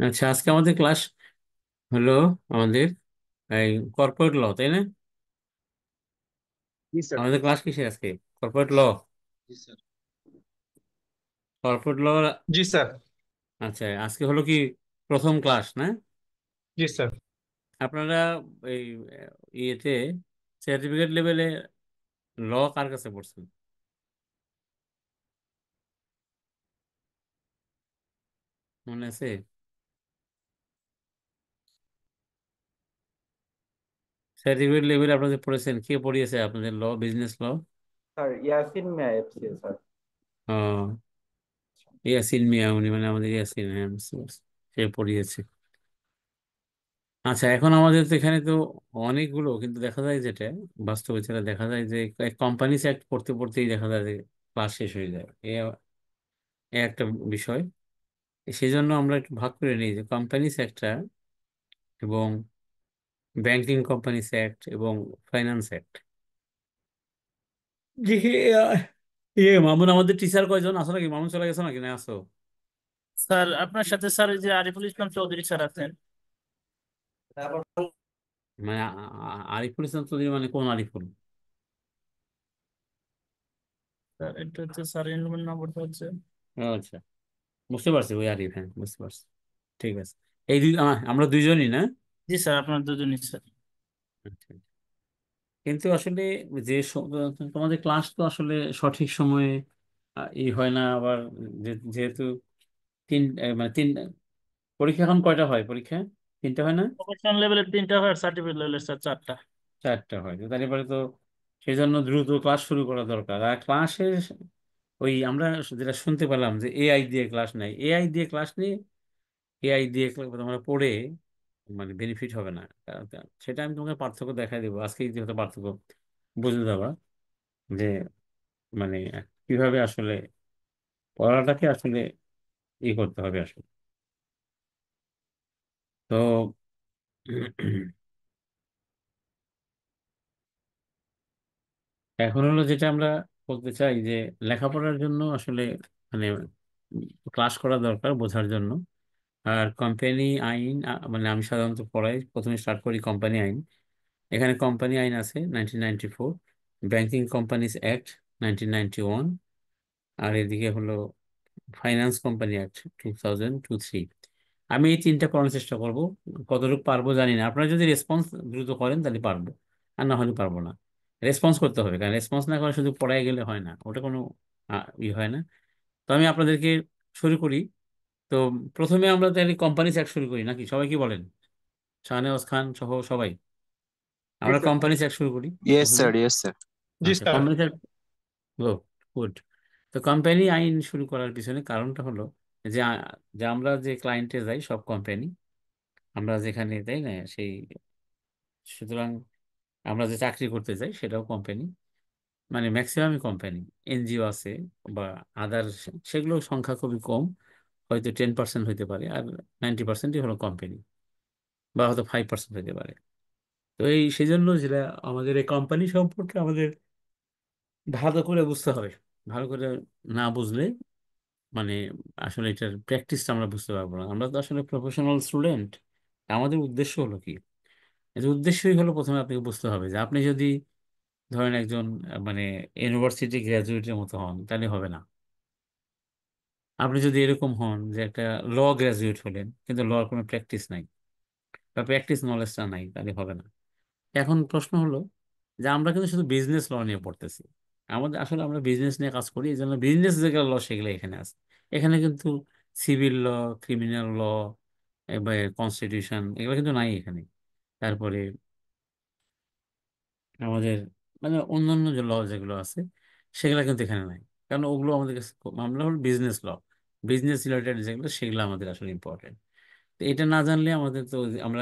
আচ্ছা, আজকে আমাদের ক্লাস হলো আমাদের এই কর্পোরেট ল, তাই না? जी सर। আমাদের ক্লাস কিসে আজকে? Corporate law. जी सर। Corporate law. जी सर। আচ্ছা, আজকে হলো কি প্রথম ক্লাস না? जी सर। আপনারা এই ইয়েতে সার্টিফিকেট লেভেলে ল কার কাছে পড়ছেন? মনে আছে? সার্টিফিকেট লেভেলে আপনাদের পড়েছেন, কে পড়িয়েছে আপনাদের ল, বিজনেস ল? सर यासीन में आए थे सर। ও, ইয়াসিন মিয়া, উনি মানে আমাদের ইয়াসিন, হ্যাঁ বুঝতে পারছি। সে পড়িয়েছে। আচ্ছা, এখন আমাদের তো এখানে তো অনেকগুলো, কিন্তু দেখা যায় যেটা বাস্তবে যেটা দেখা যায় যে কোম্পানিজ অ্যাক্ট পড়তে পড়তেই দেখা যায় যে ক্লাস শেষ হয়ে যায়। এ একটা বিষয়। সেই জন্য আমরা একটু ভাগ করে নিই যে কোম্পানিজ অ্যাক্টটা এবং ব্যাংকিং কোম্পানিজ অ্যাক্ট এবং ফাইন্যান্স অ্যাক্ট। জি। আহ, মামুন, আমাদের টিচার কয়জন আসো নাকি? মামুন চলে গেছে নাকি, না আসো? স্যার আপনার সাথে স্যার ওই যে আরিফুল ইসলাম চৌধুরী স্যার আছেন। মানে আরিফুল ইসলাম চৌধুরী মানে কোন আরিফুল? স্যার এটা হচ্ছে স্যার এর নম্বরটা হচ্ছে। আচ্ছা, বুঝতে পারছি, ওই আরিফ, হ্যাঁ বুঝতে পারছি। ঠিক আছে। এই দুই আমরা দুইজনই না? জি স্যার আপনার দুজনই স্যার। আচ্ছা। কিন্তু আসলে যে তোমাদের ক্লাস তো আসলে সঠিক সময়ে ই হয় না আবার। যেহেতু মানে তিন পরীক্ষা, এখন কয়টা হয় পরীক্ষা? তিনটা হয় না? প্রফেশনাল লেভেলের তিনটা হয় আর সার্টিফিকেট লেভেলের স্যার চারটা। চারটা হয় তো, তাহলে পরে তো সেই জন্য দ্রুত ক্লাস শুরু করা দরকার। আর ক্লাসে ওই আমরা যেটা শুনতে পেলাম যে এআই দিয়ে ক্লাস নেই, এআই দিয়ে ক্লাস নিয়ে এআই দিয়ে তোমরা পড়ে মানে বেনিফিট হবে না। সেটা আমি তোমাকে পার্থক্য দেখাই দেবো আজকে, যেহেতু পার্থক্য বুঝে যাবা যে মানে কিভাবে আসলে পড়াটাকে আসলে করতে হবে আসলে। তো এখন হলো যেটা আমরা বলতে চাই যে লেখাপড়ার জন্য আসলে মানে ক্লাস করা দরকার বোঝার জন্য। আর কোম্পানি আইন মানে আমি সাধারণত পড়াই, প্রথমে স্টার্ট করি কোম্পানি আইন। এখানে কোম্পানি আইন আছে 1994, ব্যাংকিং কোম্পানিজ অ্যাক্ট 1991, আর এদিকে হলো ফাইন্যান্স কোম্পানি অ্যাক্ট 2002-3। আমি এই তিনটা পড়ানোর চেষ্টা করব। কতটুকু পারবো জানি না, আপনারা যদি রেসপন্স দ্রুত করেন তাহলে পারবো, আর না হলে পারবো না। রেসপন্স করতে হবে, কারণ রেসপন্স না করে শুধু পড়ায় গেলে হয় না, ওটা কোনো হয় না। তো আমি আপনাদেরকে শুরু করি। তো প্রথমে আমরা তাহলে কোম্পানি সেট শুরু করি নাকি, সবাই কি বলেন? শাহনেওয়াজ খান সহ সবাই, जी আমরা सर। কোম্পানি সেট শুরু করি यस প্রথমে। Sir, yes sir. जी আচ্ছা, सर। Company set. গুড। তো কোম্পানি আইন শুরু করার পিছনে কারণটা হলো যে যে আমরা যে ক্লায়েন্টে যাই সব কোম্পানি, আমরা যেখানে তাই না সেই, সুতরাং আমরা যে চাকরি করতে যাই সেটাও কোম্পানি, মানে ম্যাক্সিমামই কোম্পানি। এনজিও আছে বা আদার, সেগুলো সংখ্যা খুবই কম, হয়তো 10% হইতে পারে, আর 90%ই হলো কোম্পানি, বা হয়তো 5% হইতে পারে। তো সেই জন্য যেটা আমাদের এই কোম্পানি সম্পর্কে আমাদের ভালো করে বুঝতে হবে। ভালো করে না বুঝলে মানে আসলে এটার প্র্যাকটিসটা আমরা বুঝতে পারবো না। আমরা তো আসলে প্রফেশনাল স্টুডেন্ট। আমাদের উদ্দেশ্য হলো কি? এই যে উদ্দেশ্যই হলো প্রথমে আপনাকে বুঝতে হবে যে আপনি যদি ধরেন একজন মানে ইউনিভার্সিটি গ্র্যাজুয়েটের মতো হন তাহলে হবে না। আপনি যদি এরকম হন যে একটা ল গ্র্যাজুয়েট হলেন কিন্তু লর কোনো প্র্যাকটিস নাই বা প্র্যাকটিস নলেজটা নাই, তাহলে হবে না। এখন প্রশ্ন হলো যে আমরা কিন্তু শুধু বিজনেস ল নিয়ে পড়তেছি। আমাদের আসলে আমরা বিজনেস নিয়ে কাজ করি, এই জন্য বিজনেস যেগুলো ল সেগুলো এখানে আছে। এখানে কিন্তু সিভিল ল, ক্রিমিনাল ল, এবার কনস্টিটিউশন, এগুলো কিন্তু নাই এখানে। তারপরে আমাদের মানে অন্যান্য যে ল যেগুলো আছে সেগুলো কিন্তু এখানে নাই, কারণ ওগুলো আমাদের কাছে আমরা হলো বিজনেস ল, বিজনেস রিলেটেড যেগুলো সেগুলো আমাদের আসলে ইম্পর্টেন্ট। তো এটা না জানলে আমাদের তো আমরা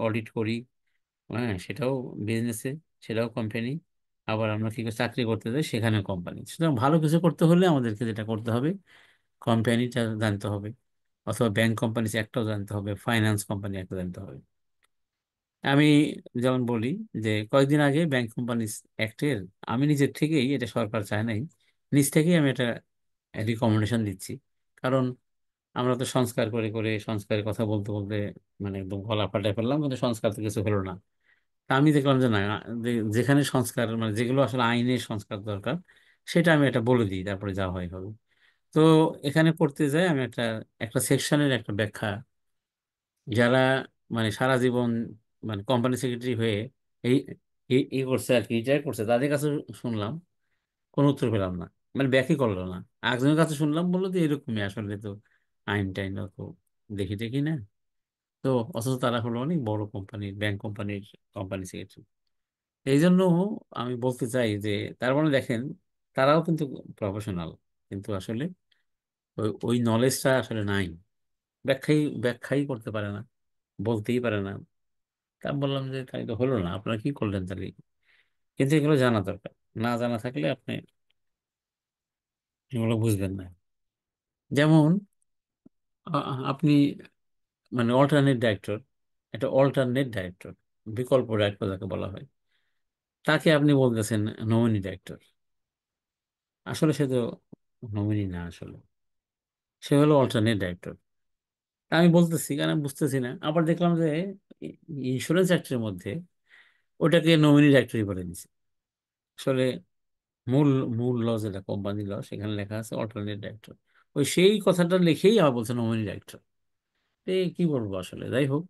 অডিট করি, হ্যাঁ সেটাও বিজনেসে, সেটাও কোম্পানি। আবার আমরা কি করে চাকরি করতে যাই সেখানে কোম্পানি। সুতরাং ভালো কিছু করতে হলে আমাদেরকে যেটা করতে হবে, কোম্পানিটা জানতে হবে, অথবা ব্যাংক কোম্পানি একটাও জানতে হবে, ফাইন্যান্স কোম্পানি একটা জানতে হবে। আমি যেমন বলি যে কয়েকদিন আগে ব্যাংক কোম্পানি অ্যাক্টের, আমি নিজের থেকেই, এটা সরকার চায় নাই, নিজ থেকেই আমি এটা রিকমেন্ডেশন দিচ্ছি। আমরা তো সংস্কার করে করে সংস্কারের কথা বলতে বলতে মানে একদম গলা ফাটাই ফেললাম, কিন্তু সংস্কার তো কিছু হলো না। তা আমি দেখলাম যে না, যেখানে সংস্কার মানে যেগুলো আসলে আইনের সংস্কার দরকার সেটা আমি এটা বলে দিই, তারপরে যা হয় হবে। তো এখানে পড়তে যাই আমি একটা একটা সেকশনের একটা ব্যাখ্যা, যারা মানে সারা জীবন মানে কোম্পানি সেক্রেটারি হয়ে এই এই করছে আর কি, রিটায়ার করছে, তাদের কাছে শুনলাম কোনো উত্তর পেলাম না, মানে ব্যাকই করলো না। একজনের কাছে শুনলাম, বললো যে এরকমই আসলে, তো আইন টাইন তো দেখি টেকি না। তো অথচ তারা হলো অনেক বড় কোম্পানির, ব্যাংক কোম্পানির কোম্পানি সেক্রেটারি। এই জন্য আমি বলতে চাই যে তার মানে দেখেন, তারাও কিন্তু প্রফেশনাল, কিন্তু আসলে ওই ওই নলেজটা আসলে নাই, ব্যাখ্যাই ব্যাখ্যাই করতে পারে না, বলতেই পারে না। তা আমি বললাম যে তাই তো হলো না, আপনারা কি করলেন তাহলে? কিন্তু এগুলো জানা দরকার, না জানা থাকলে আপনি এগুলো বুঝবেন না। যেমন আপনি মানে অল্টারনেট ডাইরেক্টর, একটা অল্টারনেট ডাইরেক্টর, বিকল্প ডাইরেক্টর যাকে বলা হয়, তাকে আপনি বলতেছেন নমিনি ডাইরেক্টর। আসলে সে তো নমিনি না, আসলে সে হলো অল্টারনেট ডাইরেক্টর। আমি বলতেছি কারণ আমি বুঝতেছি না, আবার দেখলাম যে ইন্স্যুরেন্স অ্যাক্টের মধ্যে ওটাকে নমিনি ডাইরেক্টরই বলে দিছে। আসলে মূল মূল ল যেটা কোম্পানি ল, সেখানে লেখা আছে অল্টারনেট ডাইরেক্টর। ওই সেই কথাটা লিখেই আবার বলছে নমিনি ডাইরেক্টর। কি বলবো আসলে, যাই হোক।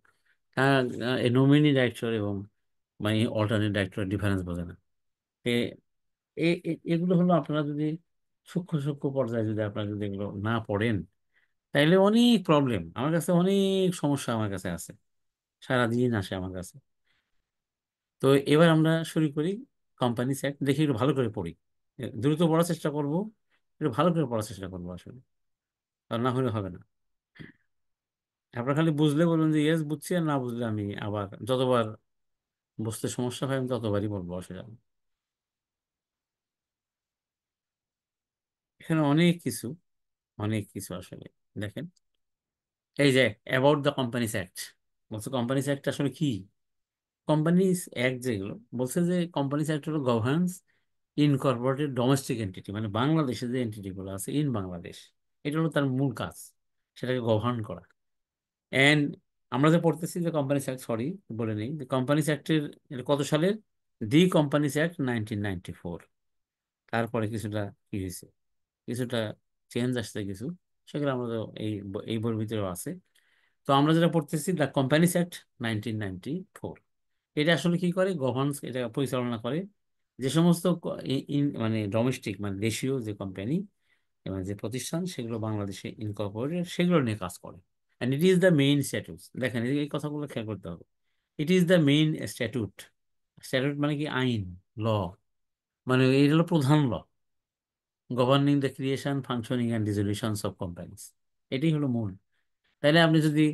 এই নমিনি ডাইরেক্টর এবং মানে অল্টারনেট ডাইরেক্টর ডিফারেন্স বোঝে না। এ এগুলো হলো, আপনারা যদি সূক্ষ্ম সূক্ষ্ম পর্যায়ে যদি আপনারা যদি এগুলো না পড়েন, তাইলে অনেক প্রবলেম আমার কাছে, অনেক সমস্যা আমার কাছে আছে, সারাদিন আসে আমার কাছে। তো এবার আমরা শুরু করি কোম্পানি অ্যাক্ট, দেখি একটু ভালো করে পড়ি। দ্রুত পড়ার চেষ্টা করব, একটু ভালো করে পড়ার চেষ্টা করবো আসলে, আর না হলে হবে না। আপনার খালি বুঝলে বলুন যে ইয়েস বুঝছি, আর না বুঝলে আমি আবার যতবার বুঝতে সমস্যা হয় আমি ততবারই বলবো, অসুবিধা নেই। এখানে অনেক কিছু, অনেক কিছু আসলে দেখেন। এই যে অ্যাবাউট দ্য কোম্পানিজ অ্যাক্ট বলছে, কোম্পানিজ অ্যাক্ট আসলে কি? কোম্পানিজ অ্যাক্ট যেগুলো বলছে, যে কোম্পানিজ অ্যাক্ট হলো গভর্নেন্স ইনকর্পোরেটেড ডোমেস্টিক এন্টিটি, মানে বাংলাদেশে যে এন্টিটি গুলো আছে ইন বাংলাদেশ, এটা হলো তার মূল কাজ, সেটাকে গভর্ন করা। এন্ড আমরা যে পড়তেছি যে কোম্পানিজ অ্যাক্ট, সরি বলে নেই, যে কোম্পানিজ অ্যাক্টের কত সালের, দি কোম্পানিজ অ্যাক্ট 1994। তারপরে কিছুটা কি হয়েছে, কিছুটা চেঞ্জ আসছে কিছু, সেগুলো আমরা তো এই বইয়ের ভিতরেও আছে। তো আমরা যেটা পড়তেছি দ্য কোম্পানিজ অ্যাক্ট 1994, এটা আসলে কি করে, গভর্নস এটা পরিচালনা করে। যে সমস্ত মানে ডোমেস্টিক মানে দেশীয় যে কোম্পানি এবং যে প্রতিষ্ঠান, সেগুলো বাংলাদেশে ইনকর্পোরেটেড, সেগুলো নিয়ে কাজ করে। And it is the main statute. দেখেন এই কথাগুলো খেয়াল করতে হবে। It is the main statute. Statute মানে কি, আইন, ল, মানে এটা হলো প্রধান law, governing the creation functioning and resolutions of companies. এটাই হলো মূল। তাহলে আপনি যদি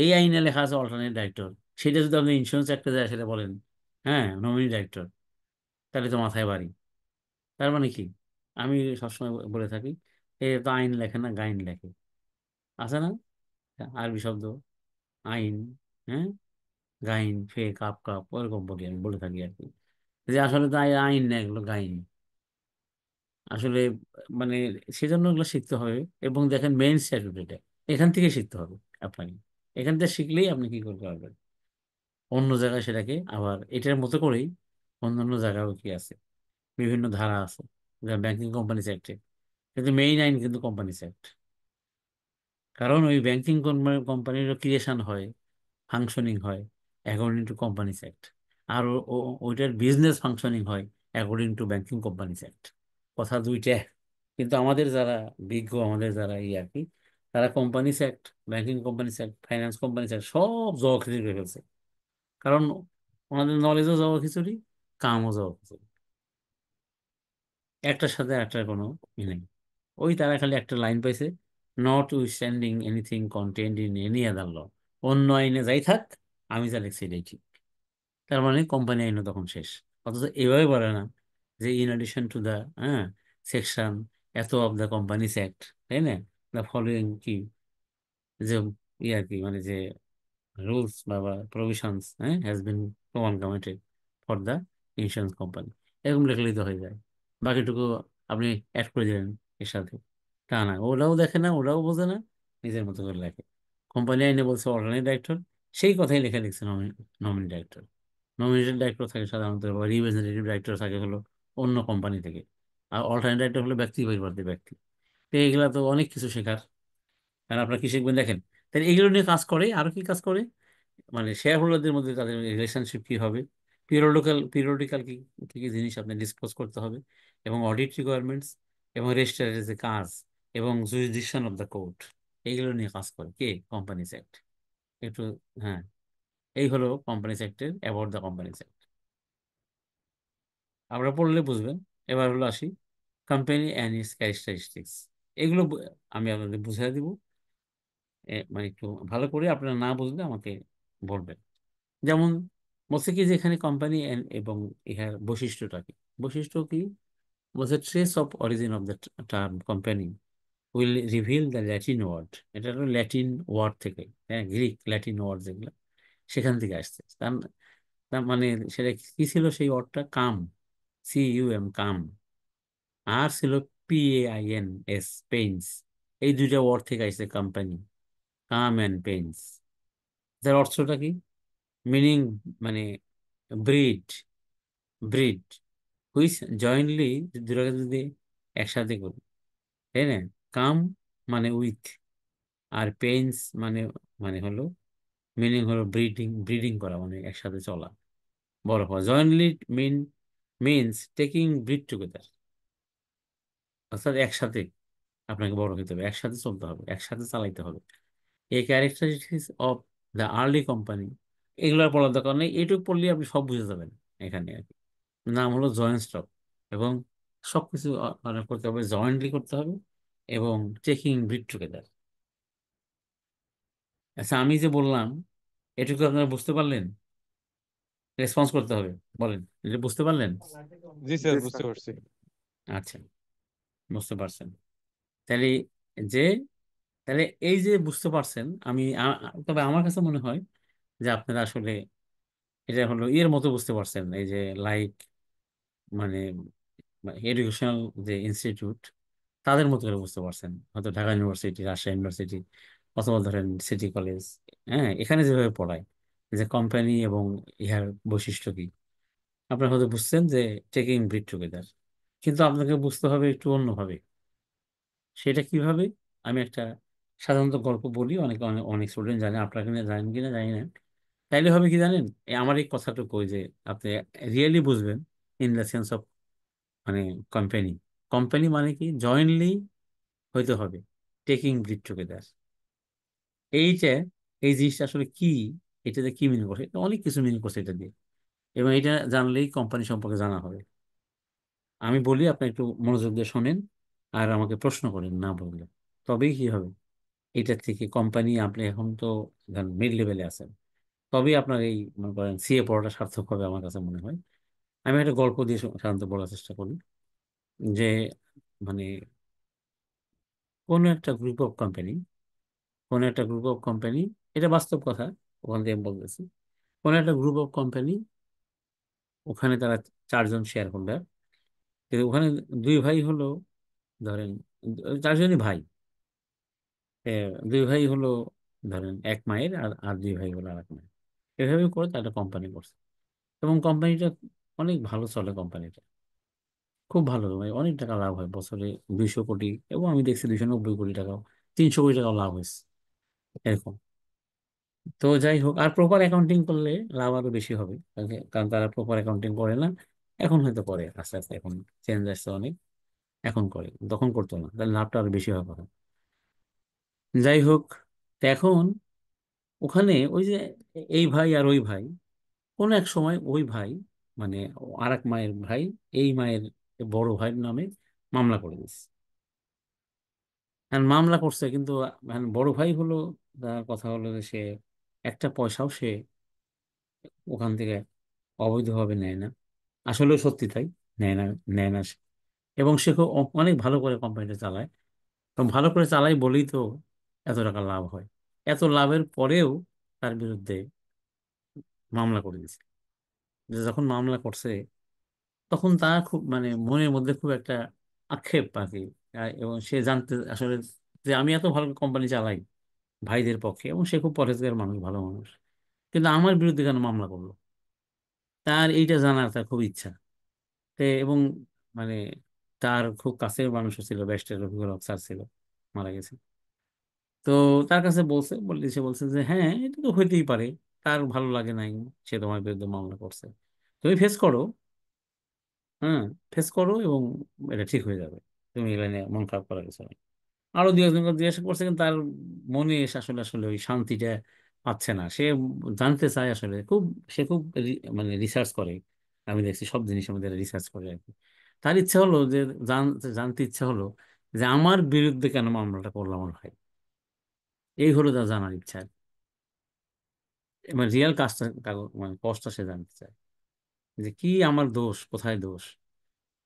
এই আইনে লেখা আছে অল্টারনেট ডাইরেক্টর, সেটা যদি আপনি ইন্স্যুরেন্স একটা যায় সেটা বলেন হ্যাঁ নমিনি ডাইরেক্টর, তাহলে তো মাথায় বাড়ি। তার মানে কি, আমি সবসময় বলে থাকি, এ তো আইন লেখে না, গাইন লেখে, আছে না আরবি শব্দ, আইন, হ্যাঁ, গাইন, ফে, কাপ কাপ, ওরকম বলি, আমি বলে থাকি আর কি, যে আসলে তো আইন না, এগুলো গাইন আসলে। মানে সেজন্য এগুলো শিখতে হবে। এবং দেখেন মেইন স্ট্যাটুট এটা, এখান থেকে শিখতে হবে আপনাকে। এখান থেকে শিখলেই আপনি কি করতে পারবেন, অন্য জায়গায় সেটাকে আবার এটার মতো করেই অন্য অন্য জায়গায়ও কি আছে, বিভিন্ন ধারা আছে, ব্যাংকিং কোম্পানিজ অ্যাক্টে, কিন্তু মেইন আইন কিন্তু কোম্পানিজ অ্যাক্ট। কারণ ওই ব্যাংকিং কোম্পানির ক্রিয়েশন হয়, ফাংশনিং হয় অ্যাকর্ডিং টু কোম্পানিজ অ্যাক্ট। আর ওইটার বিজনেস ফাংশনিং হয় according to banking companies act. কথা দুইটা। কিন্তু আমাদের যারা বিজ্ঞ, আমাদের যারা আর কি, তারা companies act, banking companies act, finance companies act সব জবাবদিহি করে ফেলছে। কারণ ওনাদের নলেজও যাওয়া খিচুড়ি, কামও যাওয়া খিচুড়ি, একটার সাথে একটার কোনো ই নেই। ওই তারা খালি একটা লাইন পাইছে, notwithstanding anything content in any other law, অন্য আইনে যাই থাক, আমি যা লিখছি এটাই ঠিক। তার মানে কোম্পানি আইনও তখন শেষ। অথচ এভাবে বলে না যে ইন এডিশন টু দা, হ্যাঁ, সেকশন এত অফ দ্য কোম্পানিজ অ্যাক্ট, তাই না, দ্য ফলোয়িং কি, যে আর কি, মানে যে রুলস বা প্রভিশনস, হ্যাঁ, হ্যাজ বিন প্রমাণ committed for the insurance company, এরকম লিখলেই তো হয়ে যায়। বাকিটুকু আপনি অ্যাড করে দিলেন এর সাথে। তা না, ওরাও দেখে না, ওরাও বোঝে না, নিজের মতো করে লেখে। কোম্পানি আইনে বলছে অল্টারনেট ডাইরেক্টর, সেই কথাই লেখা লিখছে নমিনি ডাইরেক্টর। নমিনেটেড ডাইরেক্টর থাকে সাধারণত, বা রিপ্রেজেন্টেটিভ ডাইরেক্টর থাকে হলো অন্য কোম্পানি থেকে, আর অল্টারনেট ডাইরেক্টর হলো ব্যক্তি পরিবর্তে ব্যক্তি। তো এগুলা তো অনেক কিছু শেখার। কারণ আপনার কি শিখবেন দেখেন, তাহলে এগুলো নিয়ে কাজ করে। আরো কি কাজ করে, মানে শেয়ার হোল্ডারদের মধ্যে তাদের রিলেশনশিপ কি হবে, পিরিয়ডিক্যাল কি কি কি জিনিস আপনি ডিসক্লোজ করতে হবে, এবং অডিট রিকোয়ারমেন্টস, এবং রেজিস্ট্রারের যে কাজ, এবং জুরিসডিকশন অফ দ্য কোর্ট, এইগুলো নিয়ে কাজ করে কে, কোম্পানিজ অ্যাক্ট। একটু, হ্যাঁ, এই হলো কোম্পানিজ অ্যাক্টের অ্যাবাউট দ্য কোম্পানিজ অ্যাক্ট। আমরা পড়লে বুঝবেন। এবার হলো আসি কোম্পানি অ্যান্ড ইটস ক্যারেক্টারিস্টিক্স। এগুলো আমি আপনাদের বুঝিয়ে দিব। মানে একটু ভালো করে, আপনারা না বুঝলে আমাকে বলবেন। যেমন বলছে কি যে এখানে কোম্পানি এবং ইহার বৈশিষ্ট্যটা কি, বৈশিষ্ট্য কি বলছে, trace of origin of the term company will reveal the Latin word. এটা হলো ল্যাটিন ওয়ার্ড থেকে, হ্যাঁ, গ্রিক ল্যাটিন ওয়ার্ড যেগুলো সেখান থেকে আসছে। তার তার মানে সেটা কি ছিল, সেই ওয়ার্ডটা কাম, CUM, কাম। আর ছিল PAINS, পেইন্স। এই দুইটা ওয়ার্ড থেকে আসছে কোম্পানি, কাম অ্যান্ড পেইন্স। যার অর্থটা কি, মিনিং, মানে ব্রিড, ব্রিড হুইচ জয়েন্টলি, দুটাকে যদি একসাথে করি, তাই না, কাম মানে উইথ, আর পেইন্স মানে, মানে হলো, মিনিং হলো ব্রিডিং, ব্রিডিং করা মানে একসাথে চলা, বড় হওয়া। জয়েন্টলি মিন মিনস টেকিং ব্রিড টুগেদার, অর্থাৎ একসাথে আপনাকে বড় হতে হবে, একসাথে চলতে হবে, একসাথে চালাইতে হবে। এই characteristics of the early company, এগুলোর পড়ার দরকার নেই, এইটুকু পড়লে আপনি সব বুঝে যাবেন এখানে আর কি। নাম হলো জয়েন্ট স্টক, এবং সবকিছু মানে করতে হবে, জয়েন্টলি করতে হবে, এবং টেকিং ব্রিড টুগেদার। আচ্ছা, আমি যে বললাম এটুকু আপনারা বুঝতে পারলেন? রেসপন্স করতে হবে, বলেন, এটা বুঝতে পারলেন? জি স্যার, বুঝতে পারছি। আচ্ছা, বুঝতে পারছেন। তাহলে যে, তাহলে এই যে বুঝতে পারছেন, আমি তবে আমার কাছে মনে হয় যে আপনারা আসলে এটা হলো এর মতো বুঝতে পারছেন, এই যে লাইক, মানে এডুকেশনাল যে ইনস্টিটিউট, তাদের মতো করে বুঝতে পারছেন, হয়তো ঢাকা ইউনিভার্সিটি, রাজশাহী ইউনিভার্সিটি, অথবা ধরেন সিটি কলেজ, হ্যাঁ, এখানে যেভাবে পড়ায় যে কোম্পানি এবং ইহার বৈশিষ্ট্য কি, আপনারা হয়তো বুঝছেন যে টেকিং ব্রিড টুগেদার। কিন্তু আপনাকে বুঝতে হবে একটু অন্যভাবে। সেটা কিভাবে, আমি একটা সাধারণত গল্প বলি, অনেকে অনেক অনেক স্টুডেন্ট জানে, আপনারা কিনা জানেন কিনা জানি না। তাইলে হবে কি জানেন, আমার এই কথাটুকু ওই যে আপনি রিয়েলি বুঝবেন, ইন দ্য সেন্স অফ, মানে কোম্পানি, কোম্পানি মানে কি জয়েন্টলি হইতে হবে, টেকিং ব্রিড টুগেদার। এইটা, এই জিনিসটা আসলে কি, এটাতে কি মিনিং করছে, এটা অনেক কিছু মিনিং করছে এটা দিয়ে। এবং এটা জানলেই কোম্পানি সম্পর্কে জানা হবে। আমি বলি, আপনি একটু মনোযোগ দিয়ে শোনেন, আর আমাকে প্রশ্ন করেন না বললে, তবেই কি হবে, এটা থেকে কোম্পানি, আপনি এখন তো মিড লেভেলে আছেন, তবেই আপনার এই মনে করেন CA পড়াটা সার্থক হবে আমার কাছে মনে হয়। আমি একটা গল্প দিয়ে সাধারণত বলার চেষ্টা করি, যে মানে কোন একটা গ্রুপ অফ কোম্পানি, কোন একটা গ্রুপ অফ কোম্পানি, এটা বাস্তব কথা, ওখান থেকে আমি বলতেছি। কোন একটা গ্রুপ অফ কোম্পানি, ওখানে তারা চারজন শেয়ার হোল্ডার, কিন্তু ওখানে দুই ভাই হলো, ধরেন চারজনই ভাই, এ, দুই ভাই হলো ধরেন এক মায়ের, আর আর দুই ভাই হলো আর এক মায়ের। এভাবে করে তারা একটা কোম্পানি করছে, এবং কোম্পানিটা অনেক ভালো চলে, কোম্পানিটা খুব ভালো, মানে অনেক টাকা লাভ হয় বছরে, 200 কোটি, এবং আমি দেখছি 290 কোটি টাকাও, 300 কোটি টাকাও লাভ হয়েছে এরকম। তো যাই হোক, আর প্রপার অ্যাকাউন্টিং করলে লাভ আরো বেশি হবে, কারণ তারা প্রপার অ্যাকাউন্টিং করে না। এখন হয়তো করে আস্তে আস্তে, এখন চেঞ্জ আসছে অনেক, এখন করে, তখন করতো না, তাহলে লাভটা আরো বেশি হওয়ার কথা। যাই হোক, তো এখন ওখানে ওই যে এই ভাই আর ওই ভাই, কোন এক সময় ওই ভাই, মানে আর এক মায়ের ভাই, এই মায়ের বড় ভাইয়ের নামে মামলা করে দিচ্ছে। আর মামলা করছে, কিন্তু মানে বড় ভাই হলো, তার কথা হলো যে সে একটা পয়সাও সে ওখান থেকে অবৈধভাবে নেয় না। আসলেও সত্যি তাই, নেয় না, নেয় না সে। এবং সে খুব অনেক ভালো করে কোম্পানিটা চালায়, এবং ভালো করে চালাই বলেই তো এত টাকা লাভ হয়। এত লাভের পরেও তার বিরুদ্ধে মামলা করে দিয়েছে। যে যখন মামলা করছে, তখন তার খুব, মানে মনের মধ্যে খুব একটা আক্ষেপ আর কি। এবং সে জানতে আসলে যে আমি এত ভালো কোম্পানি চালাই ভাইদের পক্ষে, এবং সে খুব পরেজগার মানুষ, ভালো মানুষ, কিন্তু আমার বিরুদ্ধে কেন মামলা করলো? তার এইটা জানার তার খুব ইচ্ছা। এবং মানে তার খুব কাছের মানুষ ছিল, ব্যারিস্টার রফিকুল হক স্যার ছিল, মারা গেছে। তো তার কাছে সে বলছে যে হ্যাঁ, এটা তো হইতেই পারে, তার ভালো লাগে নাই, সে তোমার বিরুদ্ধে মামলা করছে, তুমি ফেস করো। হ্যাঁ, ফেস করো এবং এটা ঠিক হয়ে যাবে, তুমি এগুলো নিয়ে মন খারাপ করার কিছু নেই। আরো দুই একজনকে জিজ্ঞাসা করছে, কিন্তু তার মনে আসলে আসলে ওই শান্তিটা পাচ্ছে না। সে জানতে চায় আসলে খুব, সে খুব মানে রিসার্চ করে। আমি দেখছি সব জিনিসের মধ্যে রিসার্চ করে আর কি। তার ইচ্ছা হলো যে জানতে ইচ্ছা হলো যে আমার বিরুদ্ধে কেন মামলাটা করলো আমার ভাই। এই হলো তার জানার ইচ্ছা আর কি। মানে রিয়েল কাজটা, মানে কষ্টটা সে জানতে চায়, যে কি আমার দোষ, কোথায় দোষ।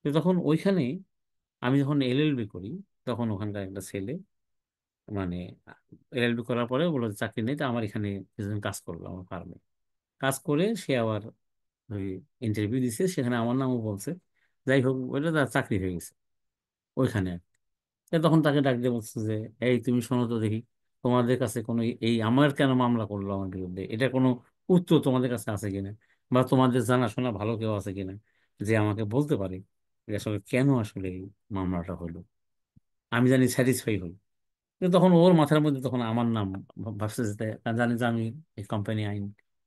তো তখন ওইখানে আমি যখন এলএলবি করি, তখন ওখানকার একটা ছেলে, মানে এলএলবি করার পরে বললো যে চাকরি নেই, তো আমার এখানে কিছুদিন কাজ করলো আমার ফার্মে। কাজ করে সে আবার ওই ইন্টারভিউ দিছে, সেখানে আমার নামও বলছে। যাই হোক, ওইটা তার চাকরি হয়ে গেছে ওইখানে। তখন তাকে ডাক দিয়ে বলছে যে এই তুমি শোনো তো দেখি, তোমাদের কাছে কোনো এই আমার কেন মামলা করলো আমার বিরুদ্ধে, এটা কোনো উত্তর তোমাদের কাছে আছে কিনা, বা তোমাদের জানাশোনা ভালো কেউ আছে কিনা, যে আমাকে বলতে পারে যে আসলে কেন আসলে এই মামলাটা হলো, আমি জানি স্যাটিসফাই হই। কিন্তু তখন ওর মাথার মধ্যে তখন আমার নাম ভাবছে, যে জানে যে আমি এই কোম্পানি আইন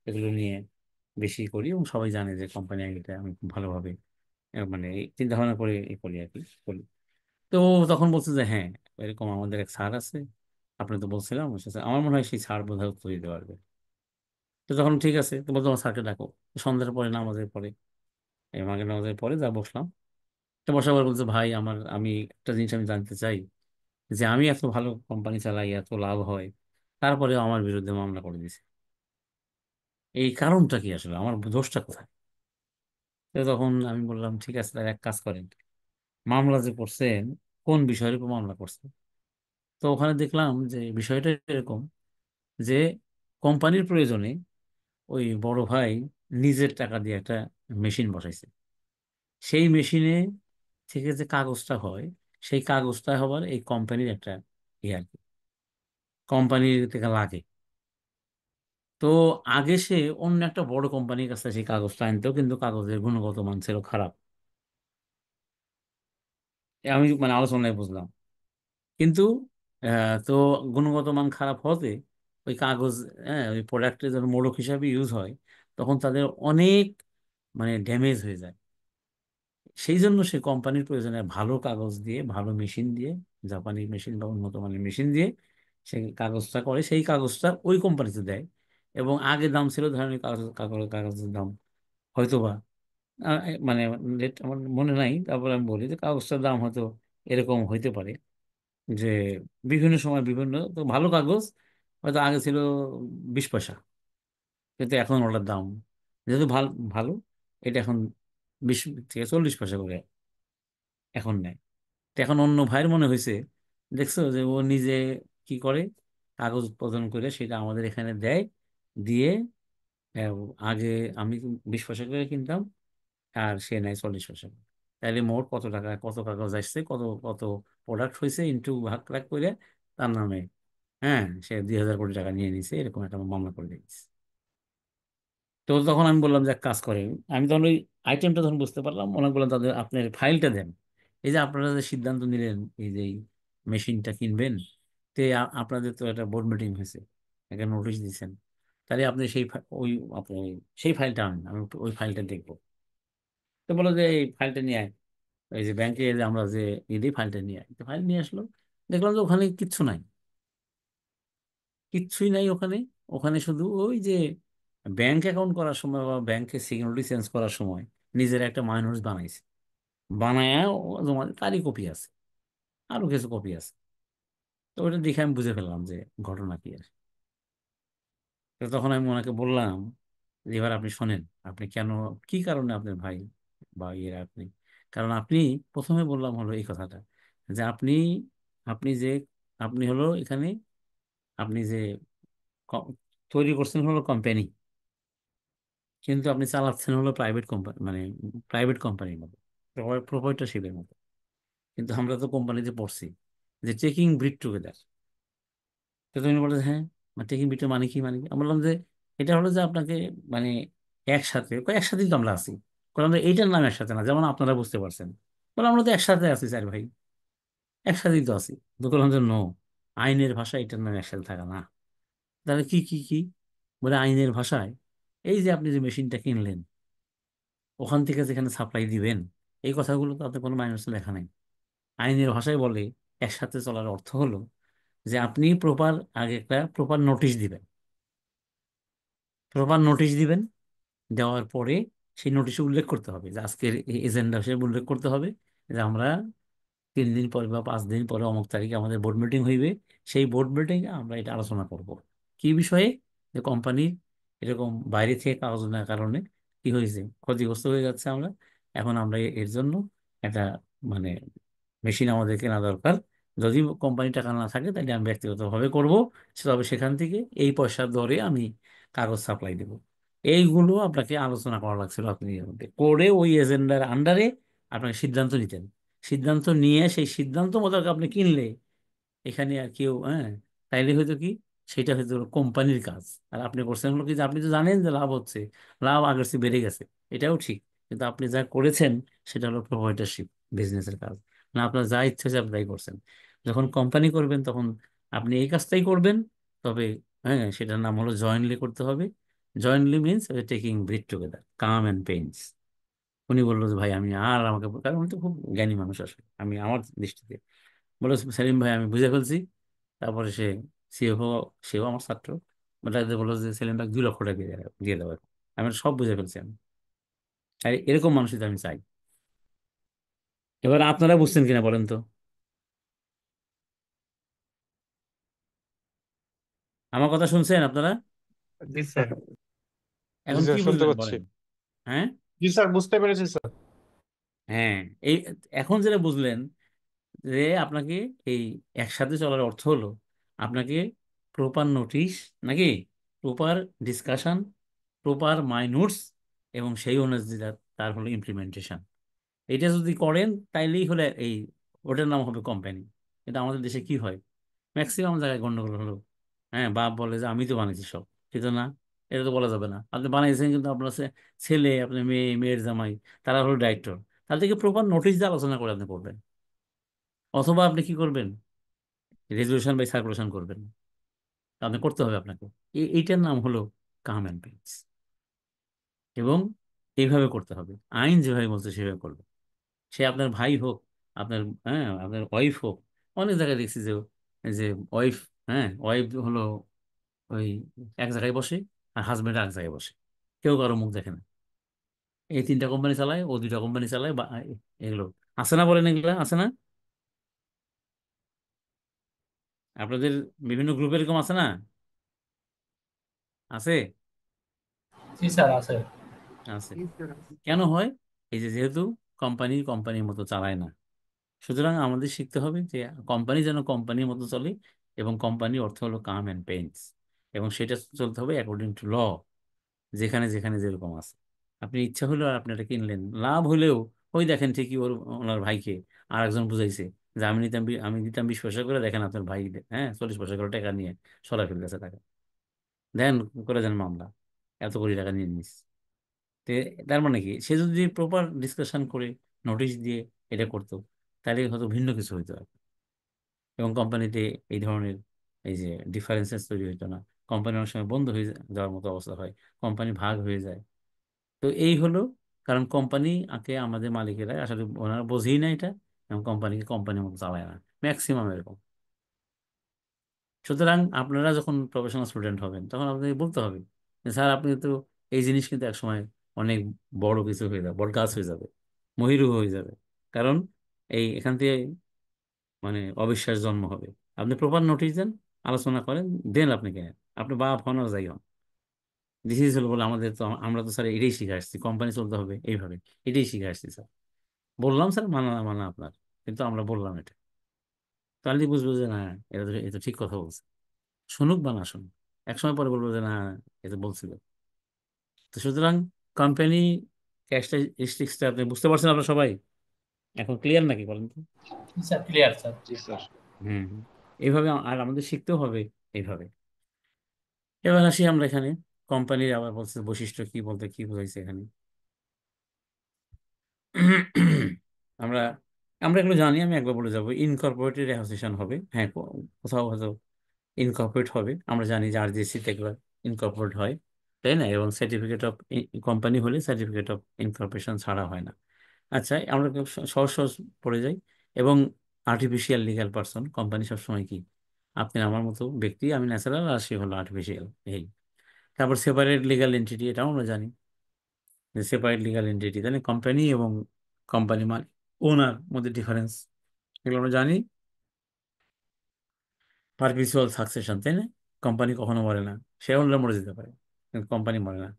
এগুলো নিয়ে বেশি করি, এবং সবাই জানে যে কোম্পানি আইনটা আমি খুব ভালোভাবে মানে চিন্তা ভাবনা করে করি আর কি, করি। তো ও তখন বলছে যে হ্যাঁ, এরকম আমাদের এক স্যার আছে, আপনি তো বলছিলাম, আমার মনে হয় সেই স্যার বোধহয় উত্তর দিতে পারবে। তো তখন ঠিক আছে, তো বলতো আমার স্যারকে ডাকো। সন্ধ্যার পরে, নামাজের পরে, এই মাগরিব নামাজের পরে যা বসলাম। তো বসার পর বলছে, ভাই আমি একটা জিনিস আমি জানতে চাই, যে আমি এত ভালো কোম্পানি চালাই, এত লাভ হয়, তারপরেও আমার বিরুদ্ধে মামলা করে দিছে, এই কারণটা কি আসলে, আমার দোষটা কোথায়? তো তখন আমি বললাম ঠিক আছে, তাহলে এক কাজ করেন, মামলা যে করছেন কোন বিষয়ের উপর মামলা করছেন? তো ওখানে দেখলাম যে বিষয়টা এরকম, যে কোম্পানির প্রয়োজনে ওই বড় ভাই নিজের টাকা দিয়ে একটা মেশিন বসাইছে। সেই মেশিনে থেকে যে কাগজটা হয়, সেই কাগজটা হবার এই কোম্পানির একটা ইয়ে আর কি, কোম্পানির থেকে লাগে। তো আগে সে অন্য একটা বড় কোম্পানির কাছে সেই কাগজটা আনতো, কিন্তু কাগজের গুণগত মান ছিল খারাপ। আমি মানে আলোচনায় বুঝলাম। কিন্তু তো গুণগত মান খারাপ হতে ওই কাগজ, হ্যাঁ, ওই প্রোডাক্টের যখন মোড়ক হিসাবে ইউজ হয়, তখন তাদের অনেক মানে ড্যামেজ হয়ে যায়। সেই জন্য সে কোম্পানির প্রয়োজনে ভালো কাগজ দিয়ে, ভালো মেশিন দিয়ে, জাপানি মেশিন বা উন্নত মানের মেশিন দিয়ে সে কাগজটা করে, সেই কাগজটা ওই কোম্পানিতে দেয়। এবং আগে দাম ছিল ধরেন ওই কাগজের দাম হয়তোবা মানে রেট আমার মনে নাই, তারপরে আমি বলি যে কাগজটার দাম হয়তো এরকম হইতে পারে, যে বিভিন্ন সময় বিভিন্ন, তো ভালো কাগজ হয়তো আগে ছিল 20 পয়সা, কিন্তু এখন ওটার দাম যেহেতু ভালো ভালো, এটা এখন 20 থেকে 40 পয়সা করে এখন নেয়। তো এখন অন্য ভাইয়ের মনে হয়েছে, দেখছো যে ও নিজে কি করে, কাগজ উৎপাদন করে সেটা আমাদের এখানে দেয়, দিয়ে আহ, আগে আমি 20 পয়সা করে কিনতাম, আর সে নেয় 40 পয়সা করে। তাহলে মোট কত টাকা, কত কাগজ আসছে, কত কত প্রোডাক্ট হয়েছে, ইন্টু ভাগ ভাগ করে তার নামে, হ্যাঁ, সে 2,000 কোটি টাকা নিয়ে নিছে, এরকম একটা মামলা করে দিয়েছে। তো তখন আমি বললাম যে এক কাজ করেন, আমি তখন ওই আইটেমটা যখন বুঝতে পারলাম, অনেক বললাম তাদের আপনার ফাইলটা দেন। এই যে আপনারা যে সিদ্ধান্ত নিলেন এই যে মেশিনটা কিনবেন, তে আপনাদের তো একটা বোর্ড মিটিং হয়েছে, একটা নোটিশ দিয়েছেন, তাহলে আপনি ওই আপনি সেই ফাইলটা আনেন, আমি একটু ওই ফাইলটা দেখবো। তো বলো যে এই ফাইলটা নিয়ে আয়, এই যে ব্যাংকে যে আমরা যে দিই ফাইলটা নিয়ে আয়। তো ফাইল নিয়ে আসলো, দেখলাম যে ওখানে কিচ্ছু নাই, কিচ্ছুই নাই ওখানে। ওখানে শুধু ওই যে ব্যাংক অ্যাকাউন্ট করার সময় বা ব্যাংকে সিকিউরিটি চেঞ্জ করার সময় নিজের একটা মাইনরিটি বানাইছে, বানায়া জমা তারই কপি আছে, আরো কিছু কপি আছে। তো ওটা দেখে আমি বুঝে ফেললাম যে ঘটনা কি আর। তো তখন আমি ওনাকে বললাম যে এবার আপনি শোনেন, আপনি কেন, কি কারণে আপনার ভাই বা ইয়েরা আপনি, কারণ আপনি, প্রথমে বললাম হলো এই কথাটা, যে আপনি যে আপনি হলো এখানে, আপনি যে ক- তৈরি করছেন হলো কোম্পানি, কিন্তু আপনি চালাচ্ছেন হলো প্রাইভেট কোম্পানি, মানে প্রাইভেট কোম্পানির মতো, প্রোপাইটারশিপের মতো। কিন্তু আমরা তো কোম্পানিতে পড়ছি, যে টেকিং ব্রিড টুগেদার। তো তুমি বলে হ্যাঁ, টেকিং ব্রিড মানে কি আমি বললাম যে এটা হলো যে আপনাকে মানে একসাথে একসাথেই তো আমরা আছি। বললাম যে এইটার নাম একসাথে না, যেমন আপনারা বুঝতে পারছেন। বললাম আমরা তো একসাথে আছি চার ভাই, একসাথেই তো আছি। তো বললাম যে নো, আইনের ভাষায় এটার নাম একসাথে থাকা না। তাহলে কি কি কি? বলে আইনের ভাষায় এই যে আপনি যে মেশিনটা কিনলেন, ওখান থেকে যেখানে সাপ্লাই দিবেন, এই কথাগুলো তো আপনার কোনো মাইনাসে লেখা নেই। আইনের ভাষায় বলে একসাথে চলার অর্থ হলো যে আপনি প্রপার আগে একটা প্রপার নোটিশ দিবেন। প্রপার নোটিশ দিবেন, দেওয়ার পরে সেই নোটিশে উল্লেখ করতে হবে যে আজকের এজেন্ডা হিসেবে উল্লেখ করতে হবে যে আমরা 3 দিন পরে বা 5 দিন পরে অমুক তারিখে আমাদের বোর্ড মিটিং হইবে। সেই বোর্ড মিটিং আমরা এটা আলোচনা করব কি বিষয়ে, যে কোম্পানির এরকম বাইরে থেকে কাগজ নেওয়ার কারণে কি হয়েছে, ক্ষতিগ্রস্ত হয়ে যাচ্ছে আমরা। এখন আমরা এর জন্য একটা মানে মেশিন আমাদের কেনা দরকার। যদি কোম্পানি টাকা না থাকে তাহলে আমি ব্যক্তিগতভাবে করব, তবে সেখান থেকে এই পয়সার দরে আমি কাগজ সাপ্লাই দেব। এইগুলো আপনাকে আলোচনা করা লাগছিল, আপনি এর মধ্যে করে ওই এজেন্ডার আন্ডারে আপনাকে সিদ্ধান্ত নিতেন। সিদ্ধান্ত নিয়ে সেই সিদ্ধান্ত মোতাবেক আপনি কিনলে এখানে আর কেউ তাইলে হয়তো কি, সেটা হয়তো কোম্পানির কাজ। আর আপনি করছেন হলো কি যে আপনি তো জানেন যে লাভ হচ্ছে, লাভ আগের চেয়ে বেড়ে গেছে, এটাও ঠিক। কিন্তু আপনি যা করেছেন সেটা হলো প্রোভাইডারশিপ, বিজনেসের কাজ। না, আপনার যা ইচ্ছে হচ্ছে আপনি তাই করছেন। যখন কোম্পানি করবেন তখন আপনি এই কাজটাই করবেন। তবে সেটার নাম হলো জয়েন্টলি করতে হবে। Jointly means taking bread together, com and panis. উনি বললো যে ভাই আমি আর আমাকে, কারণ উনি তো খুব জ্ঞানী মানুষ আসলে, আমি আমার দৃষ্টিতে বলে সেলিম ভাই আমি বুঝে ফেলছি। তারপরে সিএফও, সেও আমার ছাত্র, তাদের বললো যে সেলিম ভাই 2 লক্ষ টাকা দিয়ে দেবো। আমি বললাম, সব বুঝে ফেলছি আমি। আর এরকম মানুষই তো আমি চাই। এবার আপনারা বুঝছেন কিনা বলেন তো? আমার কথা শুনছেন আপনারা? জি স্যার। জি এখন কি স্যার, শুনতে বুঝলেন পাচ্ছি। বলেন? হ্যাঁ, জি স্যার, বুঝতে পেরেছি স্যার। হ্যাঁ। এই এখন যেটা বুঝলেন যে আপনাকে এই একসাথে চলার অর্থ হলো আপনাকে প্রপার নোটিশ, নাকি প্রপার ডিসকাশন, প্রপার মাইনুটস, এবং সেই অনুযায়ী তার হলো ইমপ্লিমেন্টেশন। এটা যদি করেন তাইলেই হলে এই ওটার নাম হবে কোম্পানি। কিন্তু আমাদের দেশে কি হয়, ম্যাক্সিমাম জায়গায় গন্ডগোল হলো। বাপ বলে যে আমি তো বানিয়েছি সব, কিন্তু না, এটা তো বলা যাবে না। আপনি বানিয়েছেন কিন্তু আপনার ছেলে, আপনার মেয়ে, মেয়ের জামাই, তারা হলো ডাইরেক্টর। তার থেকে প্রপার নোটিশ দিয়ে আলোচনা করে আপনি করবেন। অথবা আপনি কি করবেন, রেজলিউশন বাই সার্কুলেশন করবেন। আপনি করতে হবে আপনাকে। এইটার নাম হলো কাম অ্যান্ড পেইন্স। এবং এইভাবে করতে হবে, আইন যেভাবে বলছে সেভাবে করবে। সে আপনার ভাই হোক, আপনার আপনার ওয়াইফ হোক। অনেক জায়গায় দেখছি যে যে ওয়াইফ, ওয়াইফ হলো ওই এক জায়গায় বসে, আর হাজবেন্ড এক জায়গায় বসে, কেউ কারো মুখ দেখে না। এই 3টা কোম্পানি চালায়, ও 2টা কোম্পানি চালায়, বা এগুলো আছে না, বলেন এগুলো আছে না আপনাদের বিভিন্ন গ্রুপে, এরকম আছে না? আছে, জি স্যার, আছে। আছে। কেন হয়? এই যে যেহেতু কোম্পানি কোম্পানির মতো চালায় না, সুতরাং আমাদের শিখতে হবে যে কোম্পানি যেন কোম্পানির মতো চলে, এবং কোম্পানির অর্থ হলো কাম অ্যান্ড পেইন্স। এবং সেটা চলতে হবে অ্যাকর্ডিং টু ল, যেখানে যেখানে যেরকম আছে। আপনি ইচ্ছা হলো আর আপনি এটা কিনলেন, লাভ হলেও ওই দেখেন ঠিকই ওনার ভাইকে আর একজন বুঝাইছে যে আমি দিতাম 20 পয়সা করে, দেখেন আপনার ভাই 40 পয়সা করে টাকা নিয়ে সরাই ফেলতেছে টাকা, দেন করে দেন মামলা, এত কোটি টাকা নিয়ে নিস। তে তার মানে কি, সে যদি প্রপার ডিসকাশন করে নোটিশ দিয়ে এটা করতো, তাহলে হয়তো ভিন্ন কিছু হইতো আর। এবং কোম্পানিতে এই ধরনের এই যে ডিফারেন্সেস তৈরি হইতো না। কোম্পানি অনেক সময় বন্ধ হয়ে যাওয়ার মতো অবস্থা হয়, কোম্পানি ভাগ হয়ে যায়। তো এই হলো কারণ, কোম্পানি আগে আমাদের মালিকেরা আসলে ওনারা বোঝেই না এটা, এবং কোম্পানিকে কোম্পানির মতো চালায় না ম্যাক্সিমাম এরকম। সুতরাং আপনারা যখন প্রফেশনাল স্টুডেন্ট হবেন তখন আপনাকে বলতে হবে যে স্যার আপনি তো এই জিনিস কিন্তু একসময় অনেক বড় কিছু হয়ে যাবে, বড় গাছ হয়ে যাবে, মহিরু হয়ে যাবে। কারণ এখান থেকে অবিশ্বাস জন্ম হবে। আপনি প্রপার নোটিশ দেন, আলোচনা করেন, দেন আপনি কেনেন। আপনি বাপ হন আর যাই হন, দিস ইজ হলো বলে আমাদের তো, আমরা তো স্যার এটাই শিখে আসছি, কোম্পানি চলতে হবে এইভাবে, এটাই শিখে আসছি স্যার। বললাম স্যার, মানা না মানা আপনার, কিন্তু আমরা বললাম এটা। তাহলে বুঝবো যে না, এটা ঠিক কথা বলছে। শুনুক বা না শুনুক, একসময় পরে বলবো যে না, এটা বলছিল। তো সুতরাং কোম্পানি ক্যারেক্টারিস্টিক্সটা আপনি বুঝতে পারছেন আপনারা সবাই? এখন ক্লিয়ার নাকি বলেন তো? জি স্যার, ক্লিয়ার স্যার। জি স্যার। হুম হুম। এইভাবে আর আমাদের শিখতেও হবে এইভাবে। এবার আসি আমরা এখানে কোম্পানির, আবার বলছে বৈশিষ্ট্য কি বলতে কি বোঝাইছে এখানে। আমরা আমরা এগুলো জানি, আমি একবার বলে যাবো। ইনকর্পোরেটেড অ্যাসোসিয়েশন হবে, হ্যাঁ, কোথাও হয়তো ইনকর্পোরেট হবে। আমরা জানি যে আরজিসি তে এগুলো ইনকর্পোরেট হয়, তাই না? এবং সার্টিফিকেট অফ কোম্পানি হলে সার্টিফিকেট অফ ইনকর্পোরেশন ছাড়া হয় না। আচ্ছা, আমরা খুব সহজ সহজ পড়ে যাই। এবং আর্টিফিশিয়াল লিগ্যাল পার্সন, কোম্পানি সবসময় কি আপনি আমার মতো ব্যক্তি, আমি ন্যাচারাল আর সে হলো আর্টিফিশিয়াল, এই। তারপর সেপারেট লিগ্যাল এন্টিটি, এটাও আমরা জানি যে সেপারেট লিগ্যাল এন্টিটি, তাহলে কোম্পানি এবং কোম্পানি মানে ওনার মধ্যে ডিফারেন্স, এগুলো আমরা জানি। পারপিচুয়াল সাকসেশন, তাই না? কোম্পানি কখনো মরে না, সে ওনারা মরে যেতে পারে কিন্তু কোম্পানি মরে না।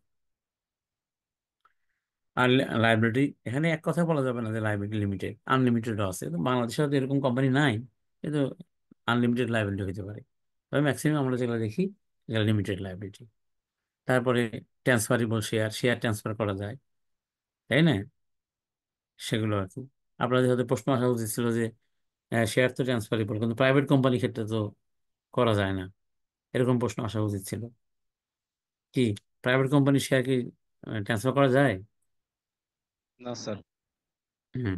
আর লাইবিলিটি, এখানে এক কথা বলা যাবে না যে লাইবিলিটি লিমিটেড, আনলিমিটেডও আছে। তো বাংলাদেশে হয়তো এরকম কোম্পানি নাই, কিন্তু আনলিমিটেড লাইবিলিটি হতে পারে। তবে ম্যাক্সিমাম আমরা যেগুলো দেখি এগুলো লিমিটেড লাইবিলিটি। তারপরে ট্রান্সফারেবল শেয়ার, শেয়ার ট্রান্সফার করা যায়, তাই না? সেগুলো আর কি। আপনাদের হয়তো প্রশ্ন আসা উচিত ছিল যে শেয়ার তো ট্রান্সফারেবল, কিন্তু প্রাইভেট কোম্পানির ক্ষেত্রে তো করা যায় না, এরকম প্রশ্ন আসা উচিত ছিল। কি, প্রাইভেট কোম্পানির শেয়ার কি ট্রান্সফার করা যায়? না স্যার। হুম।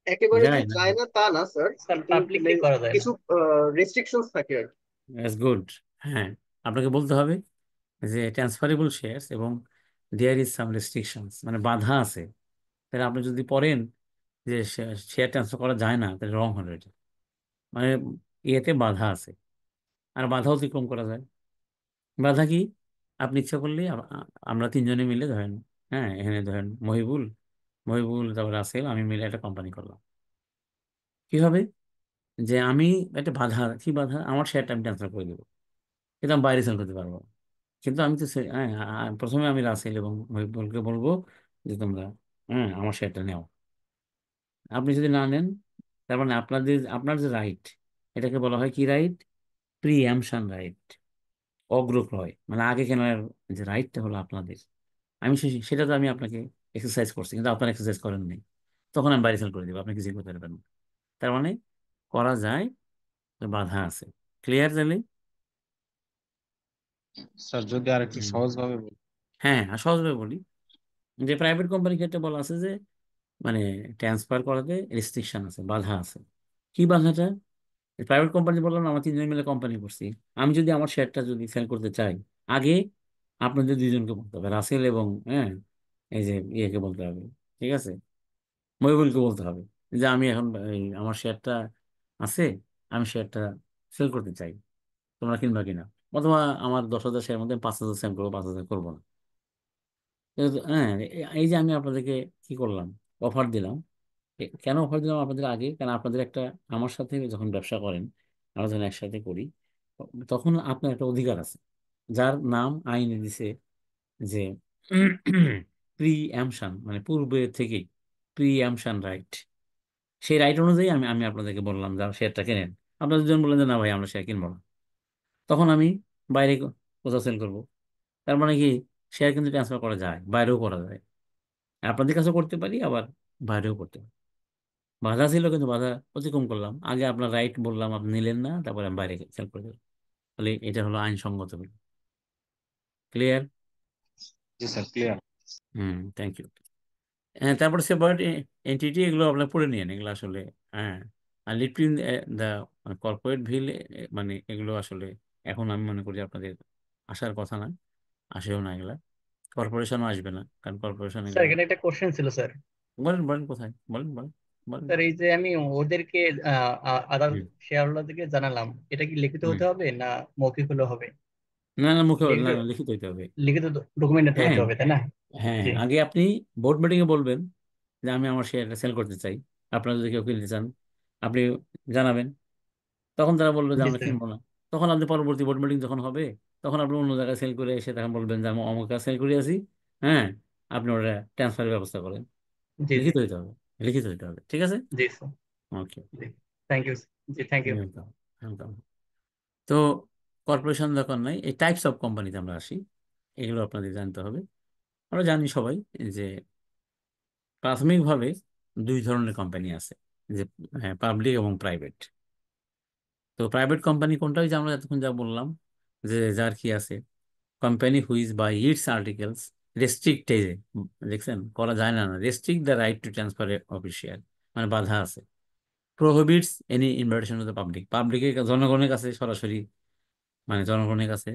একেবারে যে যায় না। যায় না তা না স্যার, স্যার কিন্তু পাবলিকলি করা যায় না। কিছু রেস্ট্রিকশনস থাকে আর কি। That's good. হ্যাঁ, আপনাকে বলতে হবে যে ট্রান্সফারেবল শেয়ারস এবং দেয়ার ইজ সাম রেস্ট্রিকশনস, মানে বাধা আছে। তাহলে আপনি যদি পড়েন যে শেয়ার ট্রান্সফার করা যায় না, তাহলে রং হবে এটা। মানে ইয়েতে বাধা আছে, আর বাধা অতিক্রম করা যায়। বাধা কি? আপনি ইচ্ছা করলে আমরা তিনজনে মিলে ধরেন, হ্যাঁ, এখানে ধরেন মহিবুল, তারপর রাসেল, আমি মিলে একটা কোম্পানি করলাম। কি হবে? যে আমি একটা বাধা, কি বাধা, আমার শেয়ারটা আমি ট্রান্সফার করে দেবো, কিন্তু আমি বাইরে সেল করতে পারবো না। কিন্তু আমি তো হ্যাঁ, প্রথমে আমি রাসেল এবং মহিবুলকে বলবো যে তোমরা, হ্যাঁ, আমার শেয়ারটা নেও। আপনি যদি না নেন, তার মানে আপনার যে রাইট, এটাকে বলা হয় কি রাইট? প্রিএমশন রাইট, অগ্রক্রয়, মানে আগে কেনার যে রাইটটা হলো আপনাদের। সেটা তো আমি আপনাকে এক্সারসাইজ করছি, কিন্তু আপনার এক্সারসাইজ করেন নাই। তখন আমি বাইরে সেল করে দেবো, আপনি কিছু করতে পারবেন না। তার মানে করা যায়, তো বাধা আছে। ক্লিয়ার তাহলে? স্যার যদি আর একটু হুম। সহজ ভাবে বলেন। হ্যাঁ, আর সহজভাবে বলি যে প্রাইভেট কোম্পানির ক্ষেত্রে বলা আছে যে মানে ট্রান্সফার করাতে রেস্ট্রিকশন আছে, বাধা আছে। কি বাধাটা? প্রাইভেট কোম্পানি বললাম না, আমরা তিনজন মিলে কোম্পানি করছি। আমি যদি আমার শেয়ারটা যদি সেল করতে চাই, আগে আপনাদের দুইজনকে বলতে হবে, রাসেল এবং, হ্যাঁ, এই যে ইয়েকে বলতে হবে, ঠিক আছে, মহিবুলকে বলতে হবে যে আমি এখন আমার শেয়ারটা আছে, আমি শেয়ারটা সেল করতে চাই, তোমরা কিনবা কিনা। অথবা আমার 10,000 শেয়ার মধ্যে 5,000 সেল করবো, 5,000 করবো না। হ্যাঁ, এই যে আমি আপনাদেরকে কি করলাম, অফার দিলাম। কেন অফার দিলাম আপনাদের আগে? কারণ আপনাদের একটা, আমার সাথে যখন ব্যবসা করেন, আমরা যখন একসাথে করি, তখন আপনার একটা অধিকার আছে, যার নাম আইনে দিছে যে প্রি অ্যামশন, মানে পূর্বে থেকেই প্রি অ্যামশন রাইট। সেই রাইট অনুযায়ী আমি আমি আপনাদেরকে বললাম যে শেয়ারটা কেনেন। আপনারা দুজন বললেন যে না ভাই, আমরা শেয়ার কিনবো না। তখন আমি বাইরে কোথাও সেল করবো। তার মানে কি, শেয়ার কিন্তু ট্রান্সফার করা যায়, বাইরেও করা যায়। আপনাদের কাছেও করতে পারি, আবার বাইরেও করতে পারি। বাধা ছিল, কিন্তু বাধা অতিক্রম করলাম। আগে আপনার রাইট বললাম, আপনি নিলেন না, তারপরে আমি বাইরে সেল করে দিলাম। তাহলে এটা হলো আইনসঙ্গত। ক্লিয়ার? জি sir, clear. Hmm, thank you. হ্যাঁ, তারপরে সেপারেট এন্টিটি, এগুলো আপনার পড়ে নিয়েন, এগুলো আসলে, হ্যাঁ। আর লিট্রিন দ্য কর্পোরেট ভিল, মানে এগুলো আসলে এখন আমি মনে করি আপনাদের আসার কথা না, আসেও না এগুলা। কর্পোরেশনও আসবে না, কারণ কর্পোরেশন স্যার এগুলা। এখানে একটা কোশ্চেন ছিল স্যার। বলেন বলেন, কোথায় বলেন, বলেন বলেন। স্যার এই যে আমি ওদেরকে আদার হুম। শেয়ার হোল্ডারদেরকে জানালাম, এটা কি লিখিত হুম। হতে হবে না মৌখিক হলে হবে? না না, মুখে না, লিখিত, না, লিখিত হইতে হবে। লিখিত ডকুমেন্ট হ্যাঁ হতে হবে তাই না? হ্যাঁ, জি আগে আপনি বোর্ড মিটিং এ বলবেন যে আমি আমার শেয়ারটা সেল করতে চাই, আপনারা যদি কেউ কিনতে চান, আপনি জানাবেন। তখন তারা বললো যে জি আমরা স্যার। কিনবো না। তখন আপনি পরবর্তী বোর্ড মিটিং যখন হবে, তখন আপনি অন্য জায়গায় সেল করে এসে তখন বলবেন যে আমি অমুক সেল করে আছি, হ্যাঁ, আপনি ওটা ট্রান্সফারের ব্যবস্থা করেন। জি জি লিখিত হইতে হবে, লিখিত হইতে হবে, ঠিক আছে? জি স্যার। ওকে। জি, থ্যাংক ইউ। জি থ্যাংক ইউ। Welcome, welcome. তো কর্পোরেশন দরকার নাই, এই টাইপস অফ কোম্পানিতে আমরা আসি। এগুলো আপনাদের জানতে হবে। আমরা জানি সবাই যে প্রাথমিকভাবে দুই ধরনের কোম্পানি আছে, যে পাবলিক এবং প্রাইভেট। তো প্রাইভেট কোম্পানি কোনটা, ওই যে আমরা এতক্ষণ যা বললাম, যে যার কি আছে, company which by its articles restrict, এই যে দেখছেন করা যায় না, restrict the right to transfer of share, মানে বাধা আছে। Prohibits any invitation to the public, পাবলিকের জনগণের কাছে সরাসরি, মানে জনগণের কাছে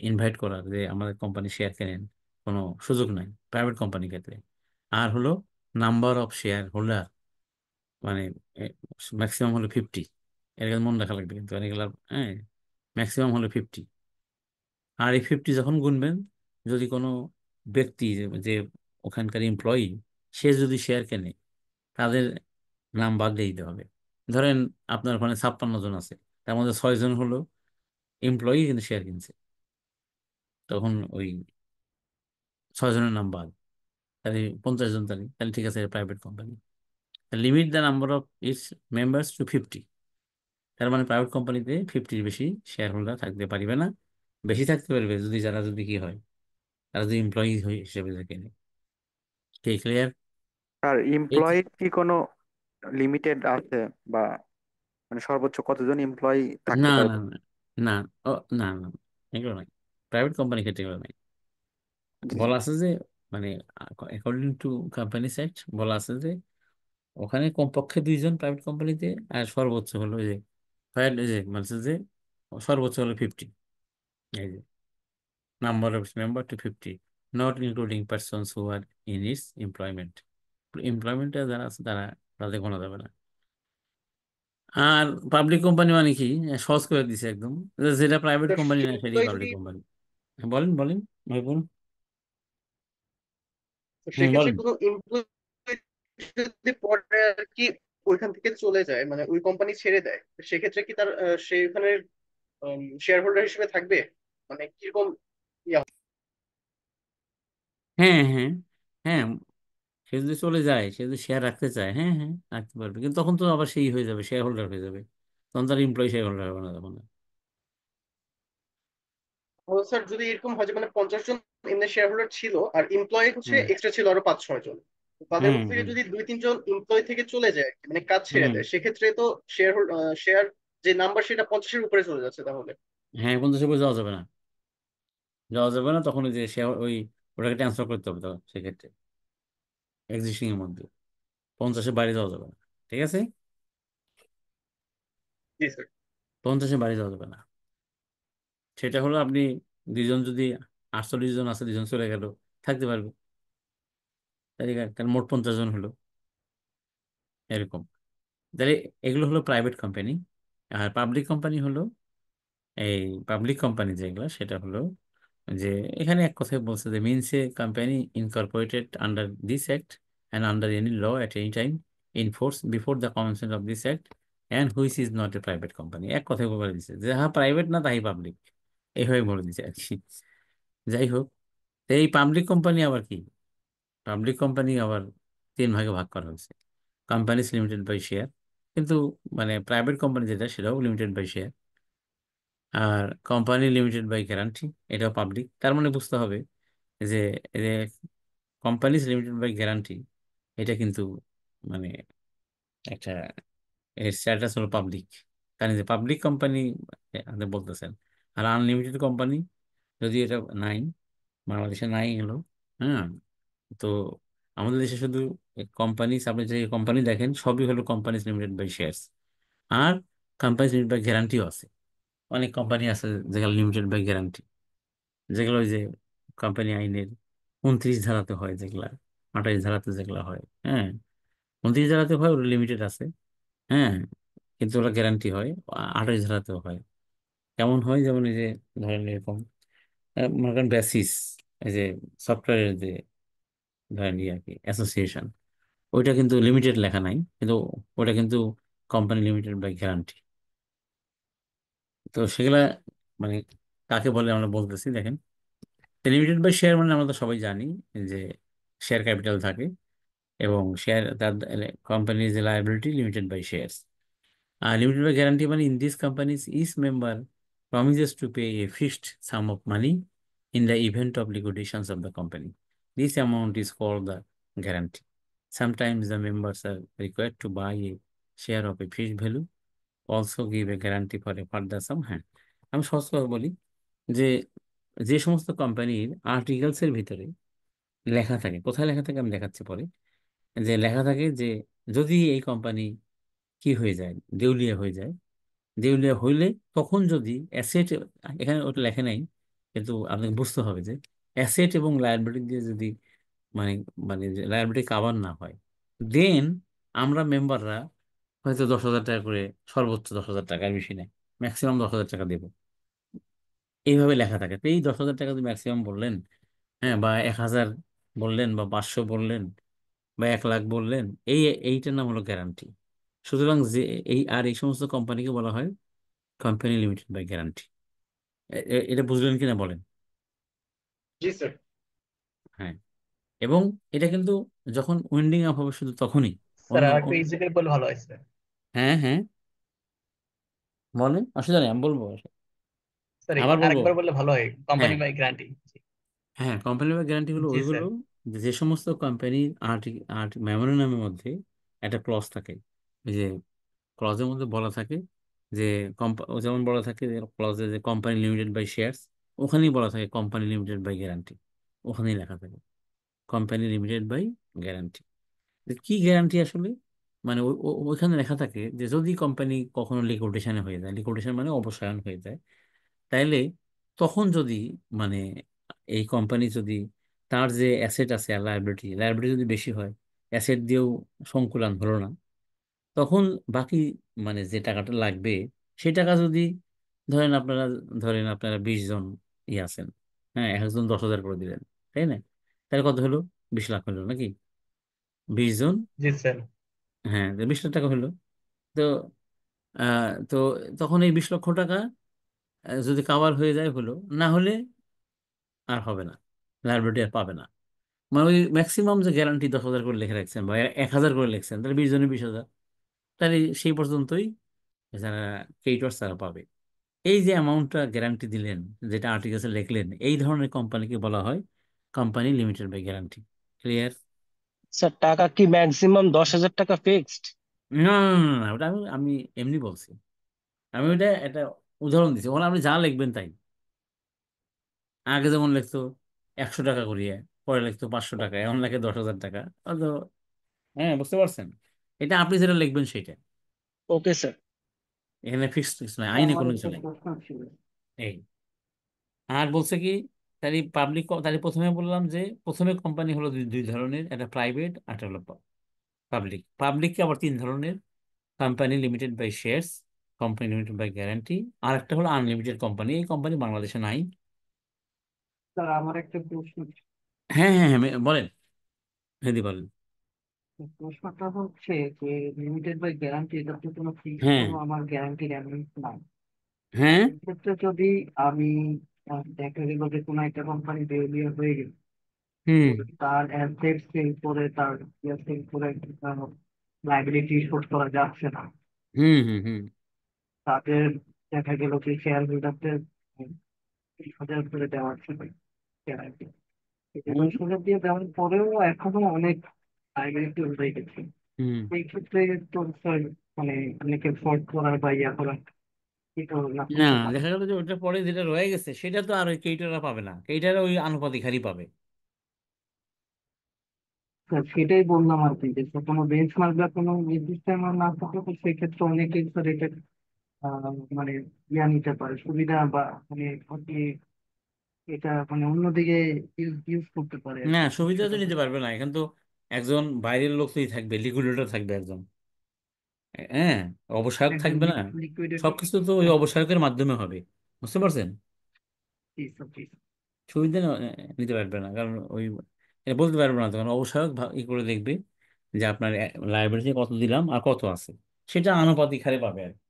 ইনভাইট করার, যে আমাদের কোম্পানি শেয়ার কেনেন, কোনো সুযোগ নাই প্রাইভেট কোম্পানির ক্ষেত্রে। আর হলো নাম্বার অফ শেয়ার হোল্ডার, মানে ম্যাক্সিমাম হলো 50, এর কাছে মনে রাখা লাগবে কিন্তু এগুলা, হ্যাঁ, ম্যাক্সিমাম হলো 50। আর এই 50 যখন গুনবেন, যদি কোনো ব্যক্তি যে ওখানকার এমপ্লয়ি, সে যদি শেয়ার কেনে, তাদের নাম বাদ দিয়ে দিতে হবে। ধরেন আপনার ওখানে 56 জন আছে, তার মধ্যে 6 জন হলো এমপ্লয়ি কিন্তু শেয়ার কিনছে, তখন ওই 6 জনের নাম বাদ, তাহলে 50 জন, তাহলে তাহলে ঠিক আছে, private company. Limit the number of its members two 50, তার মানে প্রাইভেট কোম্পানিতে 50-র বেশি শেয়ার হোল্ডার থাকতে পারবে না। বেশি থাকতে পারবে যদি যারা, যদি কি হয়, তারা যদি এমপ্লয়ি হিসেবে থাকে। ঠিক ক্লিয়ার? আর এমপ্লয়ির কি কোনো লিমিটেড আছে, বা মানে সর্বোচ্চ কতজন এমপ্লয়ি না থাকতে না পারবে? না না, ও না না, এগুলো নাই, প্রাইভেট কোম্পানি ক্ষেত্রে এগুলো নাই। জি জি। বলা আছে যে, মানে অ্যাকর্ডিং টু কোম্পানি অ্যাক্ট বলা আছে যে, ওখানে কমপক্ষে 2 জন প্রাইভেট কোম্পানিতে, আর সর্বোচ্চ হলো ওই যে এই যে বলছে যে সর্বোচ্চ হলো 50, এই যে number of member to 50, not including persons who are in its employment, এমপ্লয়মেন্টে যারা আছে তারা, তাদের গোনা যাবে না। আর পাবলিক কোম্পানি মানে কি, সহজ করে দিছে একদম, যেটা প্রাইভেট তো কোম্পানি না সেই সেটাই এমপ্লয়ি যদি পাবলিক কোম্পানি। বলেন বলেন ভাই, বলুন। তো হুম, সেক্ষেত্রে বলেন। কোনো এমপ্লয়ি যদি পরে আর কি ওইখান থেকে চলে যায়, মানে ওই কোম্পানি ছেড়ে দেয়, তো সেক্ষেত্রে কি তার সেখানে শেয়ার হোল্ডার হিসেবে থাকবে? মানে কিরকম ইয়া হ্যাঁ হ্যাঁ হ্যাঁ, সে যদি চলে যায়, সে যদি শেয়ার রাখতে চায়, হ্যাঁ হ্যাঁ রাখতে পারবে, কিন্তু তখন তো আবার সেই হয়ে যাবে, শেয়ার হোল্ডার হয়ে যাবে, তখন তার এমপ্লয়ি শেয়ার হোল্ডার হবে না তখন আর। স্যার যদি এরকম হয় যে মানে 50 জন এমনি শেয়ার হোল্ডার ছিল আর এমপ্লয়ি হচ্ছে হুম এক্সট্রা ছিল আরো 5-6 জন, তো তাদের হুম মধ্যে থেকে হুম যদি 2-3 জন এমপ্লয়ি থেকে চলে যায়, মানে কাজ ছেড়ে হুম। দেয়, সেক্ষেত্রে তো শেয়ার যে নাম্বার সেটা 50-এর উপরে চলে যাচ্ছে তাহলে। হ্যাঁ, 50 যাওয়া যাবে না, যাওয়া যাবে না, তখন ওই যে শেয়ার, ওই ওটাকে ট্রান্সফার করতে হবে তখন সেক্ষেত্রে, এক্সিস্টিং এর মধ্যে 50-এর বাইরে যাওয়া যাবে না। ঠিক আছে, জি স্যার। 50-এর বাইরে যাওয়া যাবে না। সেটা হলো আপনি 2 জন যদি, 48 জন আছে, 2 জন চলে গেল, থাকতে পারবে, তাহলে তার মোট 50 জন হলো, এরকম। তাহলে এগুলো হলো প্রাইভেট কোম্পানি। আর পাবলিক কোম্পানি হলো, এই পাবলিক কোম্পানি যেগুলো, সেটা হলো যে, এখানে এক কথায় বলছে যে, means a company incorporated under this act and under any law at any time in force before the commencement of this act and which is not a private company. এক কথায় বলে দিচ্ছে যে, হ্যাঁ প্রাইভেট না তাই পাবলিক, এইভাবে বলে দিচ্ছে আর কি। যাই হোক, তো এই পাবলিক কোম্পানি আবার কি, পাবলিক কোম্পানি আবার 3 ভাগে ভাগ করা হয়েছে। কোম্পানিজ লিমিটেড বাই শেয়ার, কিন্তু মানে প্রাইভেট কোম্পানি যেটা, সেটাও লিমিটেড বাই শেয়ার। আর কোম্পানি লিমিটেড বাই গ্যারান্টি, এটাও পাবলিক। তার মানে বুঝতে হবে যে, কোম্পানিজ লিমিটেড বাই গ্যারান্টি, এটা কিন্তু মানে একটা, এর স্ট্যাটাস হলো পাবলিক, কারণ যে পাবলিক কোম্পানি আপনি বলতেছেন। আর আনলিমিটেড কোম্পানি, যদি এটা নাই, বাংলাদেশে নাই হলো, হ্যাঁ, তো আমাদের দেশে শুধু কোম্পানি, আপনি যে কোম্পানি দেখেন সবই হলো কোম্পানিজ লিমিটেড বাই শেয়ার্স। আর কোম্পানিজ লিমিটেড বাই গ্যারান্টিও আছে, অনেক কোম্পানি আছে যেগুলো লিমিটেড বাই গ্যারান্টি, যেগুলো ওই যে কোম্পানি আইনের 29 ধারাতে হয় যেগুলা, 28 ধারাতে যেগুলা হয়, হ্যাঁ, 29 ধারাতে হয়, ওটা লিমিটেড আছে, হ্যাঁ, কিন্তু ওরা গ্যারান্টি হয়। 28 ধারাতেও হয়। কেমন হয়, যেমন এই যে ধরেন এরকম, মনে করেন বেসিস, এই যে সফটওয়্যারের যে ধরেন ইয়ে আর কি অ্যাসোসিয়েশন, ওইটা কিন্তু লিমিটেড লেখা নাই, কিন্তু ওটা কিন্তু কোম্পানি লিমিটেড বাই গ্যারান্টি। তো সেগুলা মানে কাকে বলে আমরা বলতেছি, দেখেন, লিমিটেড বাই শেয়ার মানে আমরা তো সবাই জানি যে শেয়ার ক্যাপিটাল থাকে, এবং শেয়ার তার কোম্পানি যে লায়াবিলিটি লিমিটেড বাই শেয়ার্স। আর লিমিটেড বাই গ্যারান্টি মানে, in this companies each member promises to pay a fixed sum of money in the event of liquidations of the company. This amount is called the guarantee. Sometimes the members are required to buy a share of a fixed value also give a guarantee for a further sum. হ্যাঁ, আমি সহজ করে বলি যে যে সমস্ত কোম্পানির আর্টিকেলসের ভিতরে লেখা থাকে, কোথায় লেখা থাকে আমি দেখাচ্ছি পরে, যে লেখা থাকে যে যদি এই কোম্পানি কি হয়ে যায়, দেউলিয়া হয়ে যায়, দেউলিয়া হইলে তখন যদি অ্যাসেট, এখানে ওটা লেখে নাই কিন্তু আপনাকে বুঝতে হবে যে অ্যাসেট এবং লায়াবিলিটি দিয়ে যদি মানে মানে লায়াবিলিটি কাভার না হয়, দেন আমরা মেম্বাররা হয়তো 10,000 টাকা করে, সর্বোচ্চ 10,000 টাকার বেশি নেয়, ম্যাক্সিমাম 10,000 টাকা দেবো, এইভাবে লেখা থাকে। তো এই 10,000 টাকা যদি ম্যাক্সিমাম বললেন, হ্যাঁ, বা 1,000 বললেন, বা 500 বললেন, বা 1 লাখ বললেন, এইটার নাম হলো গ্যারান্টি। সুতরাং যে এই সমস্ত কোম্পানিকে বলা হয় কোম্পানি লিমিটেড বাই গ্যারান্টি। এটা বুঝলেন কিনা বলেন? জি স্যার। হ্যাঁ, এবং এটা কিন্তু যখন উইন্ডিং আপ হবে শুধু তখনই। স্যার অন্য আর একটু ইজি করে বললে ভালো হয় স্যার। হ্যাঁ হ্যাঁ, বলেন, অসুবিধা নেই, আমি বলবো, স্যার আবার বলবো। আরেকবার বললে ভালো হয়, কোম্পানি হ্যাঁ বাই গ্যারান্টি। হ্যাঁ, কোম্পানি বা গ্যারান্টি হলো জি ওইগুলো স্যার। যে যে সমস্ত কোম্পানির মেমোরেন্ডামের মধ্যে একটা ক্লজ থাকে। এই যে ক্লজের মধ্যে বলা থাকে যে যেমন বলা থাকে ক্লজে যে কোম্পানি লিমিটেড বাই শেয়ারস, ওখানেই বলা থাকে কোম্পানি লিমিটেড বাই গ্যারান্টি, ওখানেই লেখা থাকে কোম্পানি লিমিটেড বাই গ্যারান্টি। কি গ্যারান্টি আসলে, মানে ওইখানে লেখা থাকে যে যদি কোম্পানি কখনো লিকুইডেশনে হয়ে যায়, লিকুইডেশন মানে অবসায়ন হয়ে যায়, তাইলে তখন যদি মানে এই কোম্পানি যদি তার যে অ্যাসেট আছে আর লায়াবিলিটি, লায়াবিলিটি যদি বেশি হয়, অ্যাসেট দিয়েও সংকুলান হলো না, তখন বাকি মানে যে টাকাটা লাগবে, সেই টাকা যদি ধরেন আপনারা 20 জন আছেন, হ্যাঁ, একজন 10,000 করে দিলেন, তাই না? তাহলে কত হলো? 20 লাখ হলো নাকি? 20 জন, জি স্যার। হ্যাঁ, 20 লাখ টাকা হলো। তো তো তখন এই 20 লক্ষ টাকা যদি কাভার হয়ে যায় হলো, না হলে আর হবে না, লাইবিলিটি আর পাবে না। মানে ওই ম্যাক্সিমাম যে গ্যারান্টি 10,000 করে লিখে রাখছেন বা 1,000 করে লিখছেন, তাহলে 20 জনের 20,000, তাহলে সেই পর্যন্তই যারা ক্রেডিটর্স তারা পাবে। এই যে অ্যামাউন্টটা গ্যারান্টি দিলেন, যেটা আর্টিকেলসে লিখলেন, এই ধরনের কোম্পানিকে বলা হয় company limited by guarantee. Clear? Sir টাকা কি ম্যাক্সিমাম 10,000 টাকা ফিক্সড? না না না না, না, ওটা আমি আমি এমনি বলছি। আমি ওটা একটা উদাহরণ দিচ্ছি, ওখানে আপনি যা লিখবেন তাই। আগে যেমন লিখতো 100 টাকা করিয়ে, পরে লিখতো 500 টাকা, এখন লেখে 10,000 টাকা। তো হ্যাঁ, বুঝতে পারছেন? এটা আপনি যেটা লিখবেন সেটা, ওকে স্যার। এখানে ফিক্সড কিছু নাই, স্যার, আইনে আমার কোনো কিছু একটা নাই। প্রশ্ন ছিল। এই আর বলছে কি, তাহলে তাহলে প্রথমে বললাম যে প্রথমে কোম্পানি হলো দুই দুই ধরনের, একটা প্রাইভেট আর একটা হলো পাবলিক। পাবলিককে আবার 3 ধরনের: company limited by shares, company limited by guarantee, আর একটা হলো আনলিমিটেড কোম্পানি। এই কোম্পানি বাংলাদেশে নাই। স্যার, আমার একটা প্রশ্ন ছিল। হ্যাঁ হ্যাঁ হ্যাঁ, বলেন, যদি বলেন। প্রশ্নটা হচ্ছে যে লিমিটেড বাই গ্যারান্টি, এটা তো কোনো ফিক্সড হ্যাঁ কোনো আমার গ্যারান্টির অ্যামাউন্ট নাই। হ্যাঁ, সেক্ষেত্রে যদি আমি দেখা গেল যে কোনো একটা কোম্পানি দেউলিয়া হয়ে গেল, হুম তার অ্যাসেট সেল করে তার সেল করে লাইবিলিটি শোধ করা যাচ্ছে না, হুম হুম হুম তাদের দেখা গেল যে শেয়ার হোল্ডারদের 20,000 করে দেওয়ার ছিল গ্যারান্টি, হুম 20,000 দিয়ে দেওয়ার পরেও এখনো অনেক লাইবিলিটি হয়ে গেছে। হুম। এই ক্ষেত্রে তো স্যার মানে অনেকে ফল্ট করার বা ইয়া করার কি না না, করতে পারে। দেখা গেল যে ওইটা পরে যেটা রয়ে গেছে সেটা তো আর ওই কেইটারা পাবে না, কেইটারা ওই আনুপাতিক হারই পাবে। স্যার, সেটাই বললাম আর কি, যে কোনো বেঞ্চমার্ক বা কোনো নির্দিষ্ট amount না থাকলে তো সেক্ষেত্রে অনেকেই স্যার এটা মানে ইয়া নিতে পারে সুবিধা, বা মানে আপনি এটা মানে অন্যদিকে ইউজ করতে পারে আর না, কি, সুবিধা তো সেটা নিতে পারবে না, এখন তো একজন বাইরের লোক তোই থাকবে, লিকুইডেটর থাকবে একজন, হ্যাঁ, অবসায়ক একজন থাকবে না। লিকুইডেটর। সবকিছু তো ওই অবসায়কের মাধ্যমে হবে, বুঝতে পারছেন? সুবিধা নিতে পারবে না, কারণ ওই এটা বলতে পারবে না, তখন অবসায়ক ই করে দেখবে যে আপনার লাইব্রেরিতে কত দিলাম আর কত আছে, সেটা আনুপাতিক হারে পাবে আর কি,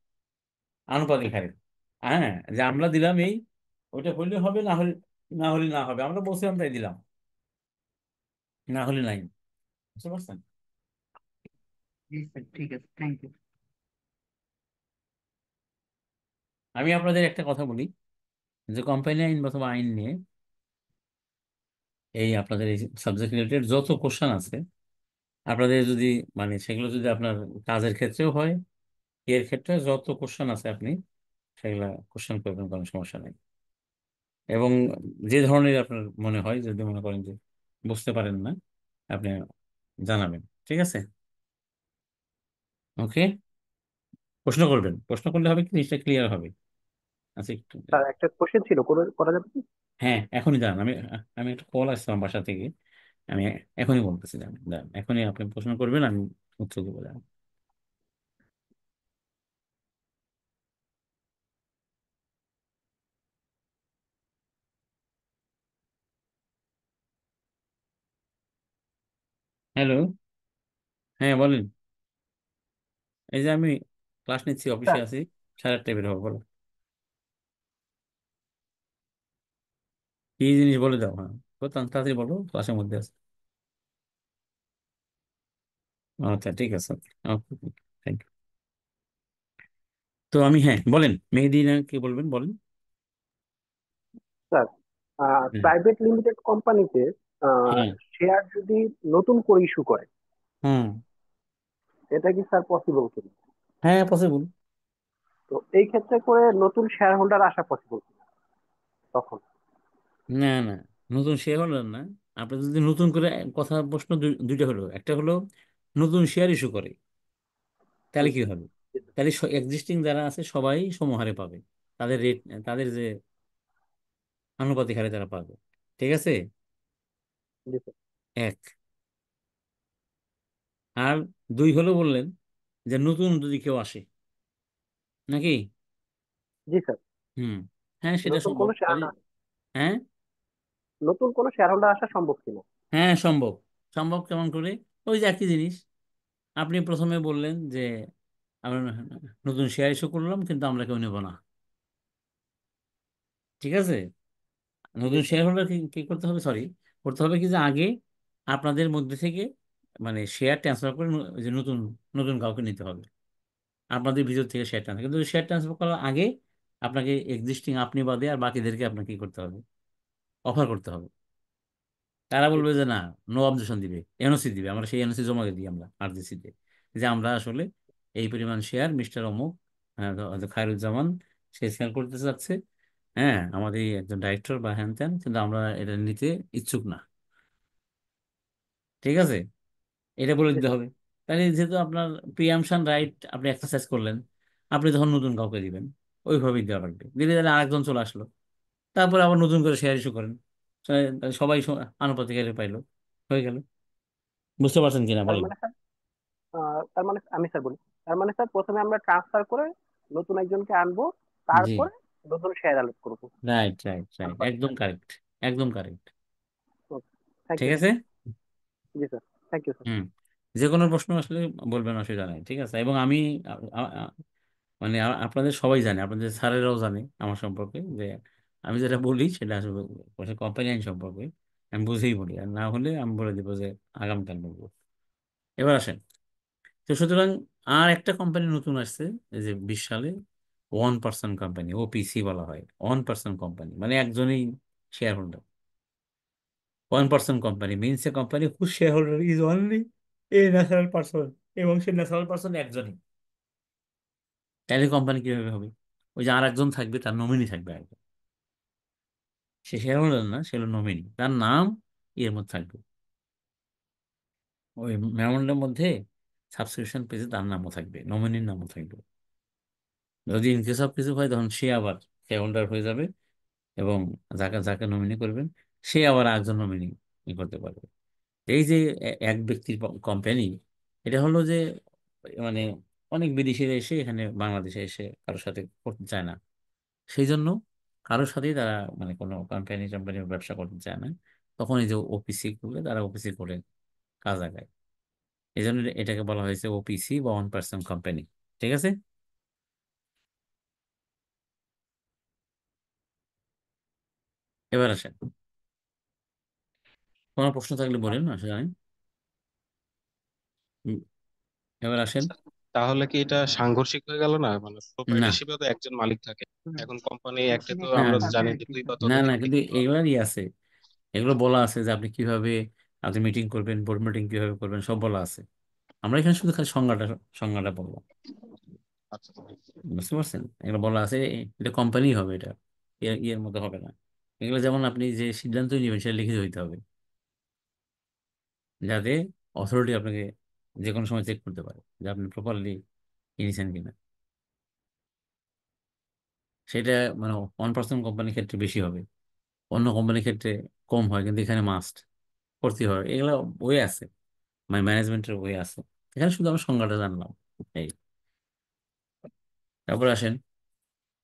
আনুপাতিক হারে। হ্যাঁ, যে আমরা দিলাম এই, ওইটা হইলে হবে, না হলে না হলে না হবে, আমরা বলছিলাম তাই দিলাম, না হলে নাই। বুঝতে পারছেন? জি স্যার, ঠিক আছে, থ্যাংক ইউ। আমি আপনাদের একটা কথা বলি, যে কোম্পানি আইন অথবা আইন নিয়ে এই আপনাদের এই সাবজেক্ট রিলেটেড যত কোশ্চেন আছে, আপনাদের যদি মানে সেগুলো যদি আপনার কাজের ক্ষেত্রেও হয়, এর ক্ষেত্রে যত কোশ্চেন আছে আপনি সেগুলা কোশ্চেন করবেন, কোনো সমস্যা নেই। এবং যে ধরনের আপনার মনে হয়, যদি মনে করেন যে বুঝতে পারেন না, আপনি জানাবেন, ঠিক আছে? ওকে, প্রশ্ন করবেন, প্রশ্ন করলে হবে কি জিনিসটা ক্লিয়ার হবে। আচ্ছা একটু, স্যার একটা কোশ্চেন ছিল, করা যাবে কি? হ্যাঁ এখনই দাঁড়ান, আমি আমি একটা কল আসছে আমার বাসা থেকে, আমি এখনই বলতেছি, দাঁড়ান দাঁড়ান, এখনই আপনি প্রশ্ন করবেন, আমি উত্তর দেবো, দাঁড়ান। হ্যালো, হ্যাঁ বলেন। এই যে আমি ক্লাস নিচ্ছি, অফিসে স্যার আছি, 8:30 বের হবো, বলো কি জিনিস বলে দাও, হ্যাঁ তাড়াতাড়ি বলো, ক্লাসের মধ্যে আছে। আচ্ছা ঠিক আছে, ওকে, থ্যাংক ইউ। তো আমি, হ্যাঁ বলেন, মেহেদি না কি বলবেন, বলেন। স্যার, হ্যাঁ, প্রাইভেট লিমিটেড কোম্পানিতে হ্যাঁ, শেয়ার যদি নতুন করে ইস্যু করে, হুম, এটা কি স্যার পসিবল কিনা? হ্যাঁ পসিবল। তো এই ক্ষেত্রে করে নতুন শেয়ার হোল্ডার আসা পসিবল কিনা তখন? না না, নতুন শেয়ার হোল্ডার না, আপনি যদি নতুন করে, কথা প্রশ্ন দুইটা হলো, একটা হলো নতুন শেয়ার ইস্যু করে, তাহলে জি কি স্যার। হবে? তাহলে এক্সিস্টিং যারা আছে সবাই সমহারে পাবে, তাদের রেট, তাদের যে আনুপাতিক হারে তারা পাবে, ঠিক আছে? জি স্যার। এক। আর দুই হলো বললেন যে নতুন যদি কেউ আসে নাকি। জি স্যার। হুম, হ্যাঁ সেটা নতুন সম্ভব, কোনো তাহলে হ্যাঁ, নতুন কোনো শেয়ার হোল্ডার আসা সম্ভব কিনা? হ্যাঁ সম্ভব। সম্ভব কেমন করে? ওই যে একই জিনিস, আপনি প্রথমে বললেন যে আমরা নতুন শেয়ার ইস্যু করলাম কিন্তু আমরা কেউ নেব না, ঠিক আছে? জি নতুন স্যার। শেয়ার হোল্ডার কি কি করতে হবে, সরি, করতে হবে কি যে আগে আপনাদের মধ্যে থেকে মানে শেয়ার ট্রান্সফার করে ওই যে নতুন নতুন কাউকে নিতে হবে, আপনাদের ভিতর থেকে শেয়ার ট্রান্সফার, কিন্তু শেয়ার ট্রান্সফার করার আগে আপনাকে এক্সিস্টিং আপনি বাদে আর বাকিদেরকে আপনাকে কি করতে হবে, অফার করতে হবে। তারা জি বলবে স্যার। যে না, নো অবজেকশন দিবে, এনওসি দিবে, আমরা সেই এনওসি জমা দিই আমরা আরজিসিতে, যে আমরা আসলে এই পরিমাণ শেয়ার মিস্টার অমুক, খায়রুজ্জামান, সে সেল করতে চাচ্ছে, হ্যাঁ আমাদের একজন ডাইরেক্টর বা হ্যান ত্যান, কিন্তু আমরা এটা নিতে ইচ্ছুক না, ঠিক আছে? এটা বলে জি দিতে স্যার। হবে। তাহলে যেহেতু আপনার প্রিয়ামশন রাইট আপনি এক্সারসাইজ করলেন, আপনি তখন নতুন কাউকে দিবেন, ওইভাবেই দেওয়া লাগবে, দিলে তাহলে আরেকজন চলে আসলো, তারপরে আবার নতুন করে শেয়ার ইস্যু করেন, তাহলে সবাই আনুপাতিক হারে পাইলো, হয়ে গেল। বুঝতে পারছেন কিনা তার বলেন। মানে স্যার, তার মানে আমি স্যার বলি, তার মানে স্যার প্রথমে আমরা ট্রান্সফার করে নতুন একজনকে আনবো, জি, তারপরে নতুন শেয়ার অ্যালট করবো। রাইট রাইট রাইট, একদম কারেক্ট, একদম কারেক্ট, থ্যাংক ঠিক ইউ স্যার। আছে। জি স্যার। Thank you sir. হুম, যে কোনো প্রশ্ন আসলে বলবেন, অসুবিধা নাই, ঠিক আছে? এবং আমি মানে আপনাদের সবাই জানে, আপনাদের স্যারেরাও জানে আমার সম্পর্কে, যে আমি যেটা বলি সেটা আসলে কোম্পানি আইন সম্পর্কে আমি বুঝেই বলি, আর না হলে আমি বলে দেবো যে আগামীকাল বলবো। এবার আসেন, তো সুতরাং আর একটা কোম্পানি নতুন আসছে, এই যে 20 সালে, 1% কোম্পানি, ওপিসি বলা হয়, 1% কোম্পানি মানে একজনই share holder. 1% company means a company whose share holder is only a natural person, এবং সে ন্যাচারাল পার্সন একজনই। তাহলে কোম্পানি কিভাবে হবে? ওই যে আর একজন থাকবে, তার নমিনি থাকবে একজন, সে শেয়ার হোল্ডার না, সে হলো নমিনি, তার নাম এর মধ্যে থাকবে, ওই মেমোরেন্ডামের মধ্যে সাবস্ক্রিপশন পেজে তার নামও থাকবে, নমিনির নামও থাকবে। যদি ইন কেস অফ কিছু হয় তখন সে আবার শেয়ার হোল্ডার হয়ে যাবে, এবং যাকে যাকে নমিনি করবেন সে আবার একজন নমিনি করতে পারবে। এই যে এক ব্যক্তির কোম্পানি, এটা হলো যে মানে অনেক বিদেশিরা এসে এখানে বাংলাদেশে এসে কারোর সাথে করতে চায় না, সেই জন্য কারোর সাথেই তারা মানে কোনো কোম্পানি কোম্পানির ব্যবসা করতে চায় না, তখন এই যে ওপিসি করলে তারা ওপিসি করে কাজ আগায়। এই জন্য এটাকে বলা হয়েছে ওপিসি বা 1% কোম্পানি, ঠিক আছে? এবার আসেন, কোনো প্রশ্ন থাকলে বলেন, আসলে আমি উম, এবার আসেন। তাহলে কি এটা সাংঘর্ষিক হয়ে গেল না? মানে না প্রোপাইটারশিপে তো একজন মালিক থাকে, এখন কোম্পানি একটা তো না আমরা না জানি তাদের যে দুই কিছু বা না না, ততোধিক কিন্তু ব্যক্তি পাবে। এগুলারই আছে, এগুলো বলা আছে যে আপনি কিভাবে আপনি মিটিং করবেন, বোর্ড মিটিং কিভাবে করবেন, সব বলা আছে। আমরা এখানে শুধু খালি সংজ্ঞাটা বললাম। আচ্ছা আচ্ছা। বুঝতে পারছেন? এগুলো বলা আছে এটা কোম্পানি হবে, এটা ইয়ের মতো হবে না। এগুলো যেমন আপনি যে সিদ্ধান্ত নেবেন সেটা লিখিত হইতে হবে, যাতে অথরিটি আপনাকে যে কোনো সময় চেক করতে পারে যে আপনি প্রপারলি নিয়েছেন কিনা। সেটা মানে 1% কোম্পানির ক্ষেত্রে বেশি হবে, অন্য কোম্পানির ক্ষেত্রে কম হয়, কিন্তু এখানে মাস্ট করতে হয়। এগুলো ওয়ে আছে, মানে ম্যানেজমেন্টের ওয়ে আছে। এখানে শুধু আমি সংজ্ঞাটা জানলাম এই। তারপর আসেন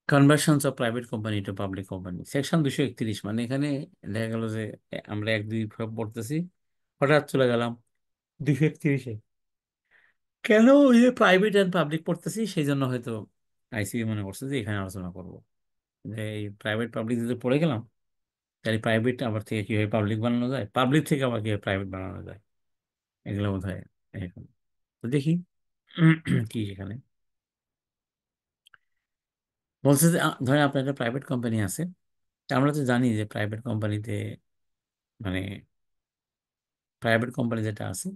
conversions of private company to public company, section 231। মানে এখানে দেখা গেল যে আমরা 1, 2 পড়তেছি, হঠাৎ চলে গেলাম 231-এ। কেন ওই যে প্রাইভেট অ্যান্ড পাবলিক পড়তেছি, সেই জন্য হয়তো আইসিবি মনে করছে যে এখানে আলোচনা করব যে এই প্রাইভেট পাবলিক যদি পড়ে গেলাম, তাহলে প্রাইভেট আবার থেকে কিভাবে পাবলিক বানানো যায়, পাবলিক থেকে আবার কিভাবে প্রাইভেট বানানো যায়, এগুলো বোধ হয় এখন। তো দেখি কি এখানে বলছে যে ধরেন আপনার একটা প্রাইভেট কোম্পানি আছে। তা আমরা তো জানি যে প্রাইভেট কোম্পানিতে মানে প্রাইভেট কোম্পানি যেটা আছে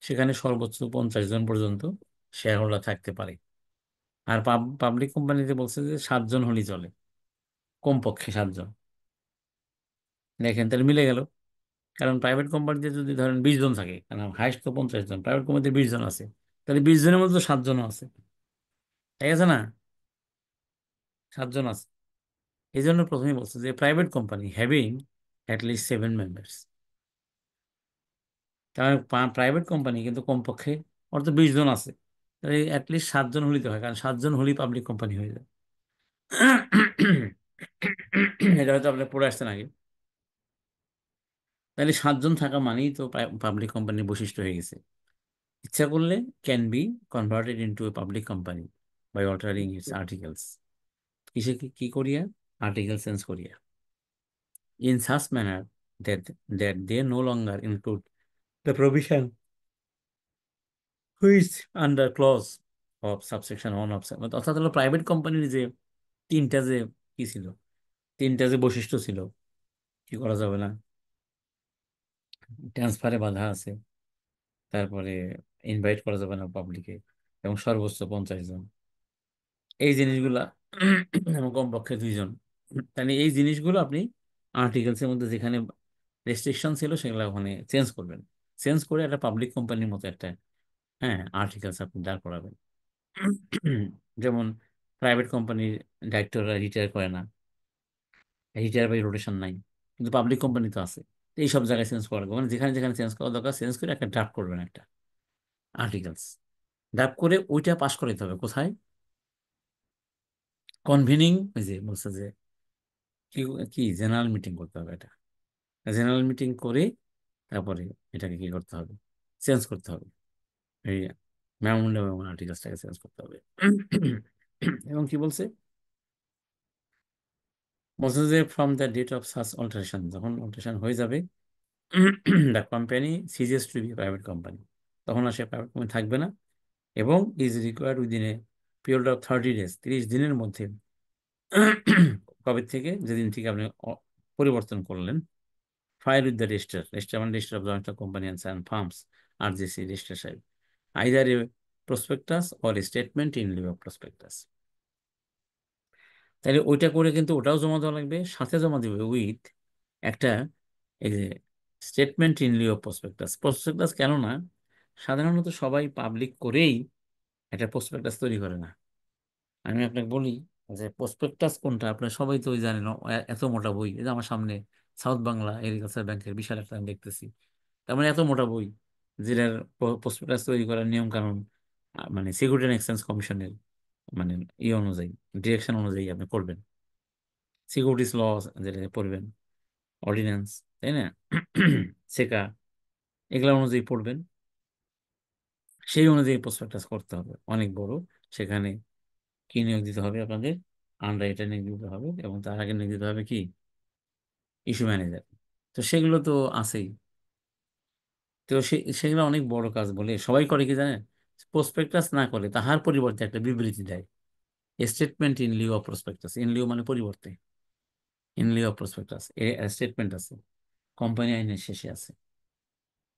সেখানে সর্বোচ্চ 50 জন পর্যন্ত শেয়ার হোল্ডার থাকতে পারে। আর পাবলিক কোম্পানিতে বলছে যে 7 জন হলেই চলে, কমপক্ষে 7 জন। দেখেন তাহলে মিলে গেল। কারণ প্রাইভেট কোম্পানিতে যদি ধরেন 20 জন থাকে, কারণ হাইস্ট তো 50 জন, প্রাইভেট কোম্পানিতে 20 জন আছে, তাহলে 20 জনের মধ্যে তো 7 জনও আছে, ঠিক আছে না? 7 জন আছে। এই জন্য প্রথমেই বলছে যে private company having at least 7 members. কারণ প্রাইভেট কোম্পানি কিন্তু কমপক্ষে ওর তো 20 জন আছে, তাহলে অ্যাটলিস্ট 7 জন হলিতে হয়, কারণ 7 জন হলেই পাবলিক কোম্পানি হয়ে যায়। এটা হয়তো আপনি পড়ে আসছেন আগে। তাহলে 7 জন থাকা মানেই তো পাবলিক কোম্পানির বৈশিষ্ট্য হয়ে গেছে। ইচ্ছা করলে can be converted into a public company by altering its articles. কিসে কি করিয়া? আর্টিকেল চেঞ্জ করিয়া। In such manner that they no longer include the provision which under clause of subsection 1 of, অর্থাৎ হলো প্রাইভেট কোম্পানির যে তিনটা যে কি ছিল, তিনটা যে বৈশিষ্ট্য ছিল, কি করা যাবে না, ট্রান্সফারে বাধা আছে, তারপরে ইনভাইট করা যাবে না পাবলিকে, এবং সর্বোচ্চ 50 জন, এই জিনিসগুলা এবং কমপক্ষে 2 জন। তাহলে এই জিনিসগুলো আপনি আর্টিকেলসের মধ্যে যেখানে রেস্ট্রিকশন ছিল সেগুলো ওখানে চেঞ্জ করবেন। চেঞ্জ করে একটা পাবলিক কোম্পানির মতো একটা, হ্যাঁ, আর্টিকেলস আপনি দাঁড় করাবেন। যেমন প্রাইভেট কোম্পানির ডাইরেক্টররা রিটায়ার করে না, রিটায়ার বাই রোটেশন নাই, কিন্তু পাবলিক কোম্পানি তো আছে। তো এই সব জায়গায় চেঞ্জ করা, মানে যেখানে যেখানে চেঞ্জ করা দরকার চেঞ্জ করে একটা ড্রাফট করবেন, একটা আর্টিকেলস ড্রাফট করে ওইটা পাস করে দিতে হবে কোথায়? কনভিনিং, ওই যে বলছে যে কি কি জেনারেল মিটিং করতে হবে। এটা জেনারেল মিটিং করে তারপরে এটাকে কি করতে হবে? চেঞ্জ করতে হবে, এই মেমোরেন্ডাম এবং আর্টিকেলসটাকে চেঞ্জ করতে হবে। এবং কি বলছে? বলছে যে from the date of such alteration, যখন অল্টারেশন হয়ে যাবে, the company ceases to be private company, তখন আর সে প্রাইভেট কোম্পানি থাকবে না, এবং is required within a period of 30 days, 30 দিনের মধ্যে কবে থেকে, যেদিন থেকে আপনি পরিবর্তন করলেন, file with the register, register মানে register of joint company and firms, RJC register সাহেব, either a prospectus or a statement in lieu of prospectus. তাহলে ওইটা করে কিন্তু ওটাও জমা দেওয়া লাগবে, সাথে জমা দিবে উইথ একটা এই যে statement in lieu of prospectus. Prospectus কেন না, সাধারণত সবাই পাবলিক করেই একটা প্রসপেক্টাস তৈরি করে না। আমি আপনাকে বলি যে প্রসপেক্টাস কোনটা, আপনার সবাই তো ওই জানেন, এত মোটা বই, এই যে আমার সামনে সাউথ বাংলা এগ্রিকালচার ব্যাংকের বিশাল একটা আমি দেখতেছি, তার মানে এত মোটা বই, যেটার প্রসপেক্টাস তৈরি করার নিয়ম কানুন মানে সিকিউরিটি অ্যান্ড এক্সচেঞ্জ কমিশনের মানে অনুযায়ী, ডিরেকশন অনুযায়ী আপনি করবেন, সিকিউরিটিস ল যেটা পড়বেন, অর্ডিন্যান্স, তাই না, সেকা, এগুলো অনুযায়ী পড়বেন। সেই অনুযায়ী প্রসপেক্টাস করতে হবে, অনেক বড়। সেখানে কি নিয়োগ দিতে হবে আপনাদের? আন্ডাররাইটার নিয়োগ দিতে হবে, এবং তার আগে নিয়োগ দিতে হবে কি? Issue manager. তো সেগুলো তো আছেই। তো সেগুলো অনেক বড় কাজ বলে সবাই করে কি জানেন? প্রসপেক্টাস না করে তাহার পরিবর্তে একটা বিবৃতি দেয়, statement in lieu of prospectus. In Liu মানে পরিবর্তে, in lieu of prospectus A statement আছে, কোম্পানি আইনের শেষে আছে।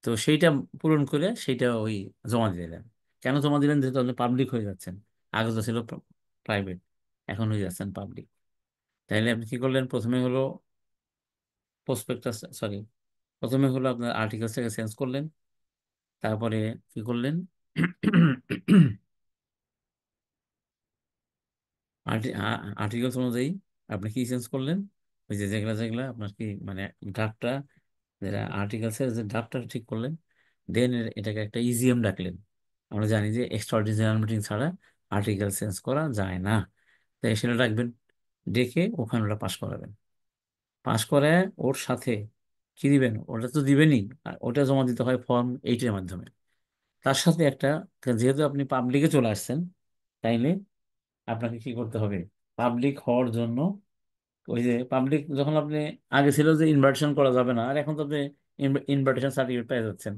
তো সেইটা পূরণ করে সেইটা ওই জমা দিয়ে দেন। কেন জমা দিলেন? যেহেতু আপনি পাবলিক হয়ে যাচ্ছেন, আগে তো ছিল প্রাইভেট, এখন হয়ে যাচ্ছেন পাবলিক। তাইলে আপনি কি করলেন, প্রথমে হলো প্রসপেক্টাস, সরি, প্রথমে হলো আপনার আর্টিকেলসটাকে চেঞ্জ করলেন, তারপরে কি করলেন, আর্টিকেলস অনুযায়ী আপনি কি চেঞ্জ করলেন, ওই যে যেগুলা যেগুলা আপনার কি মানে ড্রাফটটা, যেটা আর্টিকেলসের যে ড্রাফটটা ঠিক করলেন, দেন এটাকে একটা ইজিএম ডাকলেন। আমরা জানি যে এক্সট্রাঅর্ডিনারি জেনারেল মিটিং ছাড়া আর্টিকেল চেঞ্জ করা যায় না। তাই সেটা ডাকবেন, ডেকে ওখানে ওটা পাশ করাবেন। পাশ করে ওর সাথে কি দিবেন, ওটা তো দিবেনই, আর ওটা জমা দিতে হয় ফর্ম 8-এর মাধ্যমে। তার সাথে একটা, যেহেতু আপনি পাবলিকে চলে আসছেন, তাইলে আপনাকে কি করতে হবে, পাবলিক হওয়ার জন্য ওই যে পাবলিক যখন আপনি, আগে ছিল যে ইনভাইটেশন করা যাবে না, আর এখন তো আপনি ইনভাইটেশন সার্টিফিকেট পেয়ে যাচ্ছেন।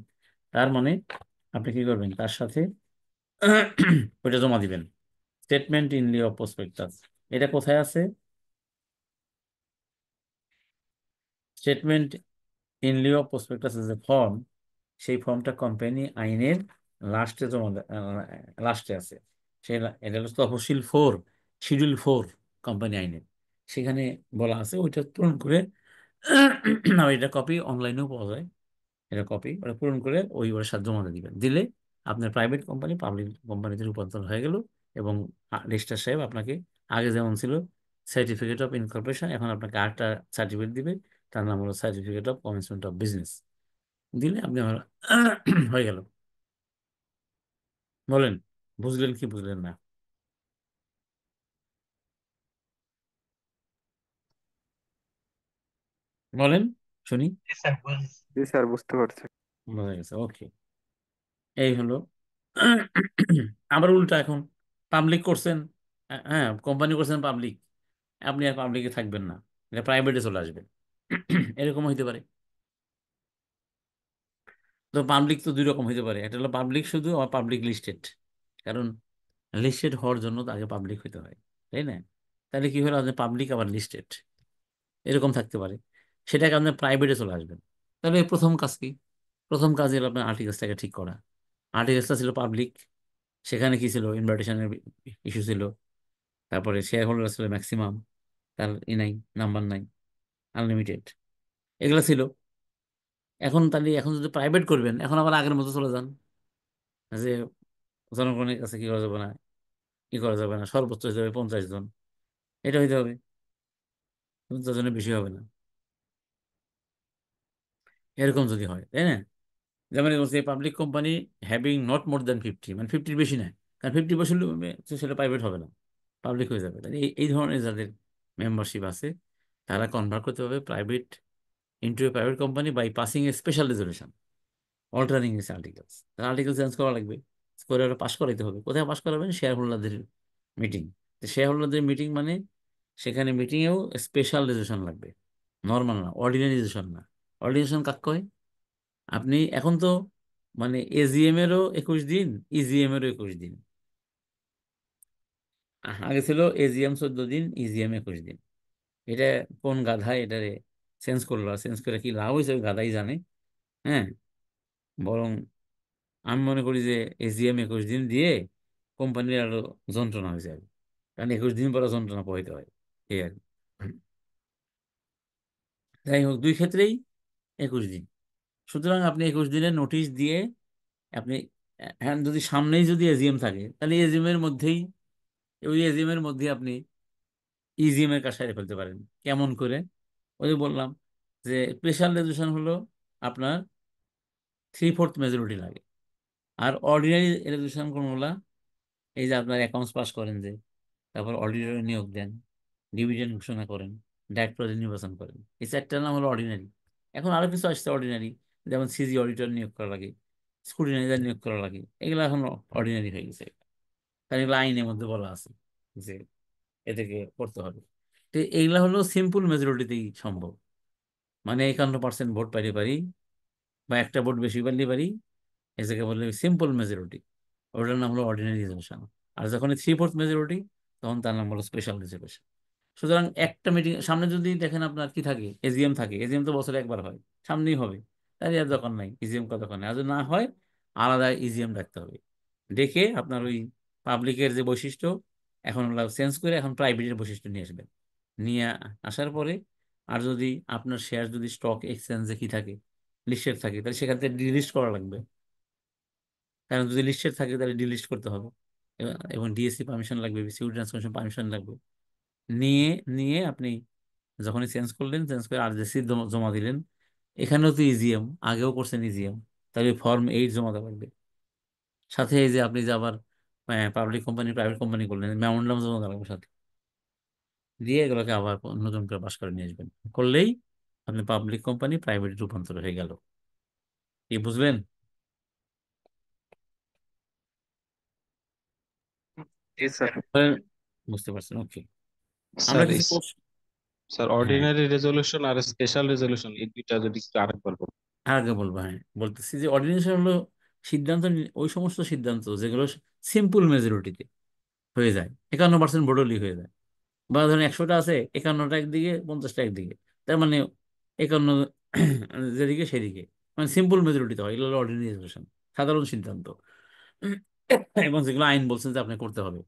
তার মানে আপনি কি করবেন, তার সাথে ওইটা জমা দিবেন, স্টেটমেন্ট ইন লিeu অফ প্রসপেক্টাস। এটা কোথায় আছে, স্টেটমেন্ট ইন লিeu অফ প্রসপেক্টাস যে ফর্ম, সেই ফর্মটা কোম্পানি আইনের লাস্টে জমা, লাস্টে আছে। এটা হলো তফসিল 4, শিডিউল 4 কোম্পানি আইনের, সেখানে বলা আছে ওইটা পূরণ করে আর এটা কপি অনলাইনেও পাওয়া যায়, এটা কপি ওটা পূরণ করে ওর সাথে জমা দিয়ে দিবেন। দিলে আপনার প্রাইভেট কোম্পানি পাবলিক কোম্পানিতে রূপান্তর হয়ে গেল। এবং রেজিস্ট্রার সাহেব আপনাকে, আগে যেমন ছিল সার্টিফিকেট অফ ইনকর্পোরেশন, এখন আপনাকে আরেকটা সার্টিফিকেট দিবে, তার নাম হলো certificate of commencement of business. দিলে আপনি আমার হয়ে গেল। বলেন, বুঝলেন কি বুঝলেন না? বলেন, শুনি। জি স্যার, বুঝতে পারছি। বোঝা গেছে, ওকে। এই হলো। আবার উল্টা এখন পাবলিক করছেন, হ্যাঁ কোম্পানি করছেন পাবলিক, আপনি আর পাবলিকে থাকবেন না, এটা প্রাইভেটে চলে আসবেন। এরকম হইতে পারে। তো পাবলিক তো দুই রকম হইতে পারে, একটা হলো পাবলিক শুধু, আর পাবলিক লিস্টেড। কারণ লিস্টেড হওয়ার জন্য তো আগে পাবলিক হইতে হয়, তাই না? তাহলে কি হলো, আপনি পাবলিক আবার লিস্টেড, এরকম থাকতে পারে। সেটাকে আপনি প্রাইভেটে চলে আসবেন। তাহলে এই প্রথম কাজ কি, প্রথম কাজ হলো আপনার আর্টিকেলসটাকে ঠিক করা। আর্টিকেলসটা ছিল পাবলিক, সেখানে কি ছিল, ইনভাইটেশনের ইস্যু ছিল, তারপরে শেয়ার হোল্ডার ছিল ম্যাক্সিমাম, তার নাই, নাম্বার নাই, আনলিমিটেড, এগুলো ছিল। এখন তাহলে এখন যদি প্রাইভেট করবেন, এখন আবার আগের মতো চলে যান, যে জনগণের কাছে কি করা যাবে না, কি করা যাবে না, সর্বোচ্চ হতে হবে 50 জন, এটা হইতে হবে, 50 জনের বেশি হবে না, এরকম যদি হয়, তাই না? যেমন বলছে public company having not more than 50, মানে 50-র বেশি না, কারণ 50 বছর সেটা প্রাইভেট হবে না, পাবলিক হয়ে যাবে। তাহলে এই ধরনের যাদের মেম্বারশিপ আছে, তারা কনভার্ট করতে হবে private into a private company by passing a special resolution altering this articles. Article change করা লাগবে, করে ওরা পাস করাইতে হবে। কোথায় পাস করাবেন, শেয়ার হোল্ডারদের মিটিং। শেয়ার হোল্ডারদের মিটিং মানে সেখানে মিটিংয়েও স্পেশাল রেজলিউশন লাগবে, নর্মাল না, অর্ডিনারি রেজলিউশন না। অর্ডিনারি কাক কয়, আপনি এখন তো মানে এজিএম এরও 21 দিন, ইজিএম এরও 21 দিন। আগে ছিল এজিএম 14 দিন, ইজিএম 21 দিন। এটা কোন গাধায় এটারে চেঞ্জ করলো, আর চেঞ্জ করে কি লাভ হয়েছে ওই গাধাই জানে। হ্যাঁ, বরং আমি মনে করি যে এজিএম 21 দিন দিয়ে কোম্পানির আরো যন্ত্রণা হয়ে যাবে, কারণ 21 দিন পরে যন্ত্রণা পোহাইতে হয়, এই আর কি। যাই হোক, দুই ক্ষেত্রেই 21 দিন। সুতরাং আপনি 21 দিনের নোটিশ দিয়ে আপনি, হ্যাঁ যদি সামনেই যদি এজিএম থাকে, তাহলে এজিএম এর মধ্যেই, ওই এজিএম এর মধ্যে আপনি ইজিএম এর কাজ সেরে ফেলতে পারেন। কেমন করে, ওই যে বললাম যে স্পেশাল রেজলিউশন হলো আপনার 3/4 মেজরিটি লাগে। আর অর্ডিনারি রেজলিউশন কোনগুলা, এই যে আপনার অ্যাকাউন্টস পাস করেন যে, তারপর অডিটর নিয়োগ দেন, ডিভিডেন্ড ঘোষণা করেন, ডাইরেক্টর নির্বাচন করেন, এই চারটার নাম হলো অর্ডিনারি। এখন আরো কিছু আসছে অর্ডিনারি, যেমন সিজি অডিটর নিয়োগ করা লাগে, স্ক্রুটিনাইজার নিয়োগ করা লাগে, এগুলো এখন অর্ডিনারি হয়ে গেছে। কারণ এগুলো আইনের মধ্যে বলা আছে যে এদেরকে করতে হবে। তো এইগুলা হলো সিম্পল মেজরিটিতেই সম্ভব, মানে 51% ভোট পাইতে পারি, বা একটা ভোট বেশি পাইলে পারি, এটাকে বলে সিম্পল মেজরিটি, ওটার নাম হলো অর্ডিনারি রেজলিউশন। আর যখন 3/4 মেজরিটি, তখন তার নাম হলো স্পেশাল রেজলিউশন। সুতরাং একটা মিটিং সামনে যদি দেখেন আপনার কি থাকে, এজিএম থাকে, এজিএম তো বছরে একবার হয়, সামনেই হবে, তাই আর দরকার নাই ইজিএম কতক্ষণ, আর যদি না হয় আলাদা ইজিএম ডাকতে হবে, ডেকে আপনার ওই পাবলিকের যে বৈশিষ্ট্য এখন চেঞ্জ করে এখন প্রাইভেটের বৈশিষ্ট্য নিয়ে আসবেন। নিয়ে আসার পরে আর যদি আপনার শেয়ার যদি স্টক এক্সচেঞ্জে কি থাকে, লিস্টেড থাকে, তাহলে সেখান থেকে ডিলিস্ট করা লাগবে। কারণ যদি লিস্টেড থাকে তাহলে ডিলিস্ট করতে হবে, এবং ডিএসসি পারমিশন লাগবে, সিকিউরিটি কমিশন পারমিশন লাগবে। নিয়ে নিয়ে আপনি যখনই চেঞ্জ করলেন, চেঞ্জ করে আরজেসি জমা দিলেন। এখানেও তো ইজিএম, আগেও করছেন ইজিএম, তাহলে ফর্ম 8 জমা দেওয়া লাগবে। সাথে এই যে আপনি যে আবার পাবলিক কোম্পানি প্রাইভেট কোম্পানি করলেন, মেমোরেন্ডাম জমা দেওয়া লাগবে সাথে, দিয়ে এগুলোকে আবার নতুন করে পাস করে নিয়ে আসবেন। করলেই আপনি পাবলিক কোম্পানি প্রাইভেট রূপান্তর হয়ে গেল। কি বুঝলেন? জি স্যার। বুঝতে পারছেন? ওকে। আমরা স্যার কিছু কোর্স। স্যার হ্যাঁ, অর্ডিনারি রেজলিউশন আর স্পেশাল রেজলিউশন এই দুইটা যদি একটু আরেকবার বলুন। আগে বলবো। হ্যাঁ, বলতেছি যে অর্ডিনেশন হলো সিদ্ধান্ত ওই সমস্ত সিদ্ধান্ত যেগুলো সিম্পল মেজরিটিতে হয়ে যায়, 51% ভোটলি হয়ে যায়। বা ধরেন 100টা আছে, 51টা একদিকে, 50টা একদিকে, তার মানে 51 যেদিকে সেদিকে, মানে সিম্পল মেজরিটিতে হয়। এগুলো হলো অর্ডিনারি রেজলিউশন, সাধারণ সিদ্ধান্ত। এবং যেগুলো আইন বলছেন যে আপনি করতে হবে,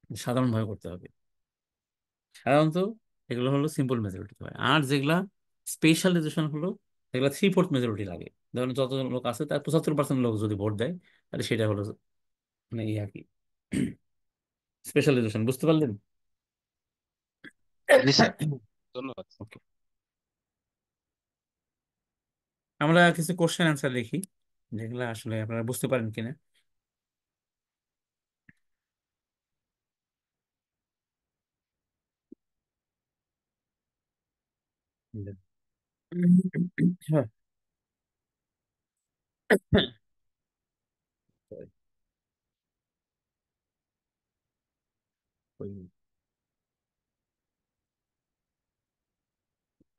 সাধারণভাবে করতে হবে, সাধারণত এগুলো হলো সিম্পল মেজরিটি হয়। আর যেগুলা স্পেশালাইজেশন হলো, যেগুলো 3/4 মেজরিটি লাগে। ধরেন যত লোক আছে তার 75% লোক যদি ভোট দেয়, তাহলে সেটা হলো মানে ইয়ে আর কি, স্পেশালাইজেশন। বুঝতে পারলেন? জি স্যার, ধন্যবাদ। ওকে, আমরা কিছু কোশ্চেন অ্যান্সার লিখি, যেগুলো আসলে আপনারা বুঝতে পারেন কিনা। হ্যাঁ,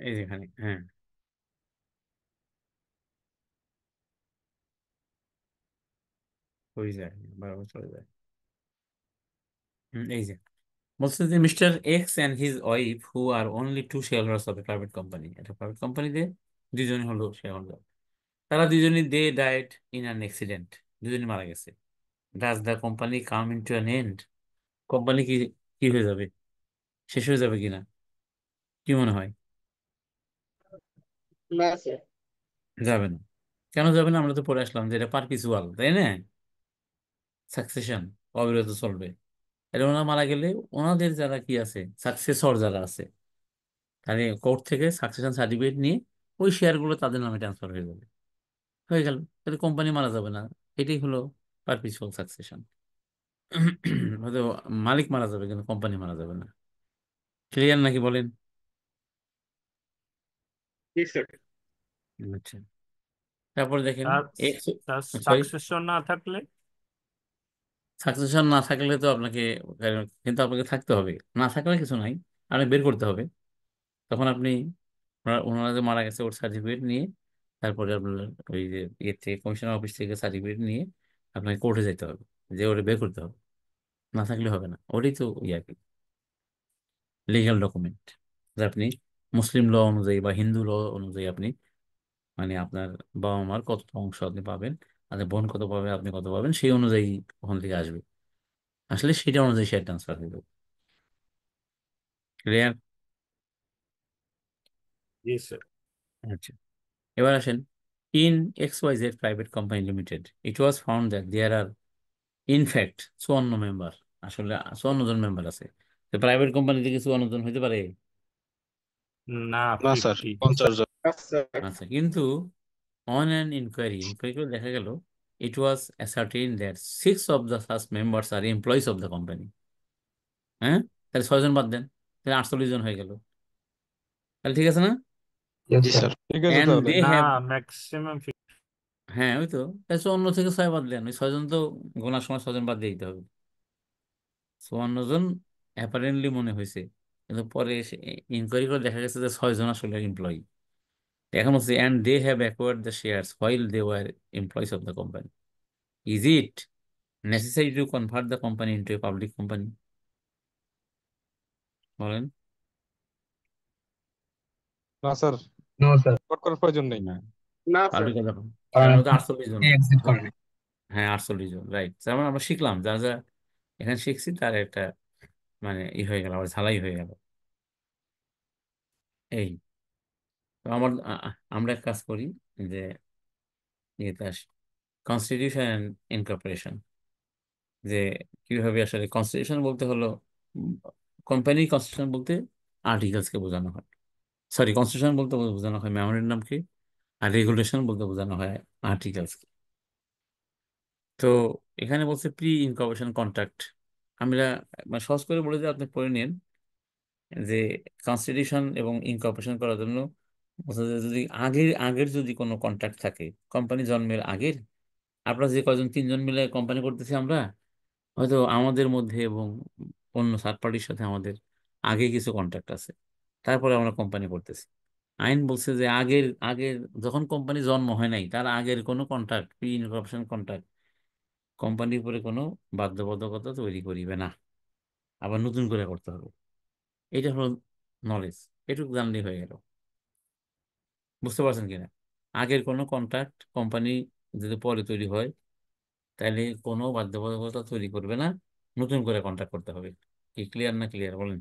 এই যেখানে, হ্যাঁ, হয়ে যায়, বারবার চলে যায়। এই যে বলছে যে mister X and his wife who are only two share holders of a private company. একটা প্রাইভেট কোম্পানিতে দুজনই হলো শেয়ার হোল্ডার। তারা দুজনই they died in an accident, দুজনই মারা গেছে। Does the company come into an end? Company কি কি হয়ে যাবে, শেষ হয়ে যাবে কিনা, কি মনে হয়? না স্যার। যাবে না। কেন যাবে না? আমরা তো পড়ে আসলাম যে এটা পারপিচুয়াল, তাই না? সাকসেশন অবিরত চলবে। এটা ওনারা মারা গেলে ওনাদের যারা কি আছে, সাকসেসর যারা আছে, তাহলে কোর্ট থেকে সাকসেশন সার্টিফিকেট নিয়ে ওই শেয়ারগুলো তাদের নামে ট্রান্সফার হয়ে যাবে, হয়ে গেল। তাহলে কোম্পানি মারা যাবে না। এটাই হলো পারপিচুয়াল সাকসেশন। হয়তো মালিক মারা যাবে কিন্তু কোম্পানি মারা যাবে না। ক্লিয়ার নাকি বলেন? জি স্যার। আচ্ছা, তারপর দেখেন এক্স। সরি, সাকসেসর না থাকলে? সাকসেশন না থাকলে তো আপনাকে, কিন্তু আপনাকে থাকতে হবে। না থাকলে কিছু নাই, আপনি বের করতে হবে। তখন আপনি ওনারা যে মারা গেছে ওর সার্টিফিকেট নিয়ে, তারপরে আপনার ওই যে ইয়ে থেকে, কমিশনার অফিস থেকে সার্টিফিকেট নিয়ে আপনাকে কোর্টে যেতে হবে, যে ওটা বের করতে হবে। না থাকলে হবে না। ওটাই তো ইয়ে কি, লিগ্যাল ডকুমেন্ট, যে আপনি মুসলিম ল অনুযায়ী বা হিন্দু ল অনুযায়ী আপনি, মানে আপনার বাবা মার কত অংশ আপনি পাবেন, আর বোন কত পাবে, আপনি কত পাবেন, সেই অনুযায়ী ওখান থেকে আসবে। আসলে সেটা অনুযায়ী শেয়ার ট্রান্সফার হয়ে যাবে। ক্লিয়ার? জি স্যার। আচ্ছা, এবার আসেন। In XYZ private company limited it was found that there are in fact 54 member. আসলে 54 জন মেম্বার আছে। তো প্রাইভেট কোম্পানি থেকে 54 জন হতে পারে? না, না স্যার, 50। 50 জন। আচ্ছা। আচ্ছা, কিন্তু অন অ্যান ইনকোয়ারি করে দেখা গেল ইট ওয়াজ ascertain that 6 of the such members are employees of the company। হ্যাঁ, তাহলে 6 জন বাদ দেন, তাহলে 48 জন হয়ে গেল। তাহলে ঠিক আছে না? জি স্যার। ঠিক আছে অ্যান্ড তাহলে। দে না, হ্যাভ, ম্যাক্সিমাম। হ্যাঁ ওই তো, তাহলে 54 থেকে 6 বাদ দেন। ওই 6 জন তো গোনার সময় 6 জন বাদ দিয়ে দিতে হবে। 54 জন অ্যাপারেন্টলি মনে হয়েছে, কিন্তু পরে ইনকোয়ারি করে দেখা গেছে যে 6 জন আসলে এমপ্লয়ি। এখন হচ্ছে and they have acquired the shares while they were employees of the company. Is it necessary to convert the company into a public company? বলেন। না স্যার, রিপোর্ট করার প্রয়োজন নেই। না, না স্যার। পাবলিক কথা, কারণ ওটা 48 জন। হ্যাঁ 48 জন, রাইট। তার মানে আমরা শিখলাম, যা যা এখানে শিখছি তার একটা মানে ই হয়ে গেল, আবার ঝালাই হয়ে গেল। এই তো আমরা এক কাজ করি যে ইয়েতে আসি, কনস্টিটিউশন ইনকর্পোরেশন। যে কিভাবে আসলে কনস্টিটিউশন বলতে হলো, কোম্পানি কনস্টিটিউশন বলতে আর্টিকেলসকে বোঝানো হয়। সরি, কনস্টিটিউশন বলতে বোঝানো হয় মেমোরেন্ডামকে, আর রেগুলেশন বলতে বোঝানো হয় আর্টিকেলসকে। তো এখানে বলছে প্রি ইনকর্পোরেশন কন্ট্রাক্ট। আমরা মানে সহজ করে বলে যে আপনি পড়ে নিন যে কনস্টিটিউশন এবং ইনকর্পোরেশন করার জন্য বোঝা যায় যদি আগের আগের যদি কোনো কন্ট্রাক্ট থাকে, কোম্পানি জন্মের আগের, আপনারা যে কয়জন তিনজন মিলে কোম্পানি করতেছি আমরা, হয়তো আমাদের মধ্যে এবং অন্য থার্ড পার্টির সাথে আমাদের আগে কিছু কন্ট্রাক্ট আছে, তারপরে আমরা কোম্পানি করতেছি। আইন বলছে যে আগের আগের যখন কোম্পানি জন্ম হয় নাই তার আগের কোনো কন্ট্রাক্ট, প্রি ইনকর্পোরেশন কন্ট্রাক্ট কোম্পানির উপরে কোনো বাধ্যবাধকতা তৈরি করিবে না, আবার নতুন করে করতে হবে। এটা হলো নলেজ, এটুকু জানলেই হয়ে গেল। বুঝতে পারছেন কিনা? আগের কোনো কন্ট্রাক্ট কোম্পানি যদি পরে তৈরি হয় তাহলে কোনো বাধ্যবাধকতা তৈরি করবে না, নতুন করে কন্ট্রাক্ট করতে হবে। কি ক্লিয়ার না ক্লিয়ার বলেন?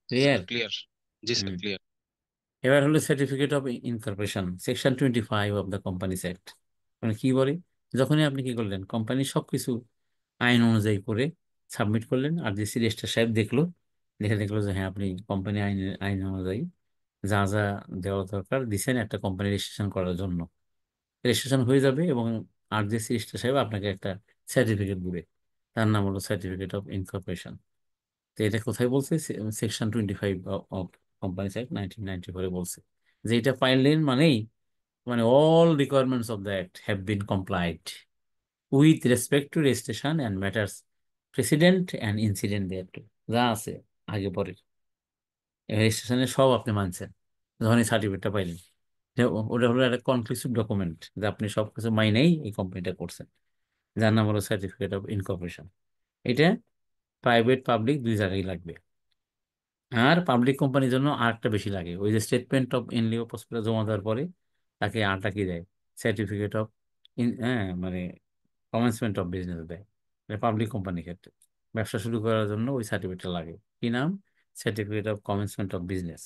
Sir clear. ক্লিয়ার। জি স্যার হুম। ক্লিয়ার। এবার হলো certificate of incorporation, section 25 of the companies act. মানে কি বলে, যখনই আপনি কি করলেন, কোম্পানি সবকিছু আইন অনুযায়ী করে সাবমিট করলেন, আর ডিসি রেজিস্ট্রার সাহেব দেখলো, দেখে দেখলো যে হ্যাঁ আপনি কোম্পানি আইন আইন অনুযায়ী যা যা দেওয়া দরকার দিচ্ছেন একটা কোম্পানি রেজিস্ট্রেশন করার জন্য, রেজিস্ট্রেশন হয়ে যাবে। এবং আর ডিসি রেজিস্ট্রার সাহেব আপনাকে একটা সার্টিফিকেট দিবে, তার নাম হলো সার্টিফিকেট অফ ইনকর্পোরেশন। তো এটা কোথায় বলছে? সেকশন 25 অফ কোম্পানিজ অ্যাক্ট 1994 বলছে যে এটা পাইলেন মানেই মানে all requirements of the act have been complied with respect to registration and matters precedent and incident thereto, যা আছে আগে পরে রেজিস্ট্রেশনে সব আপনি মানছেন যখন এই সার্টিফিকেটটা পাইলেন। ওটা হলো একটা কনক্লুসিভ ডকুমেন্ট যে আপনি সবকিছু মাইনেই এই কোম্পানিটা করছেন, যার নাম হলো সার্টিফিকেট অফ ইনকর্পোরেশন। এটা প্রাইভেট পাবলিক দুই জায়গায় লাগবে। আর পাবলিক কোম্পানির জন্য আরেকটা বেশি লাগে, ওই যে স্টেটমেন্ট অফ ইনলিও প্রসপেক্টাস জমা দেওয়ার পরে তাকে আরটা কি দেয়, সার্টিফিকেট অফ হ্যাঁ মানে কমেন্সমেন্ট অফ বিজনেস দেয়। পাবলিক কোম্পানির ক্ষেত্রে ব্যবসা শুরু করার জন্য ওই সার্টিফিকেটটা লাগে। কি নাম? Certificate of commencement of business.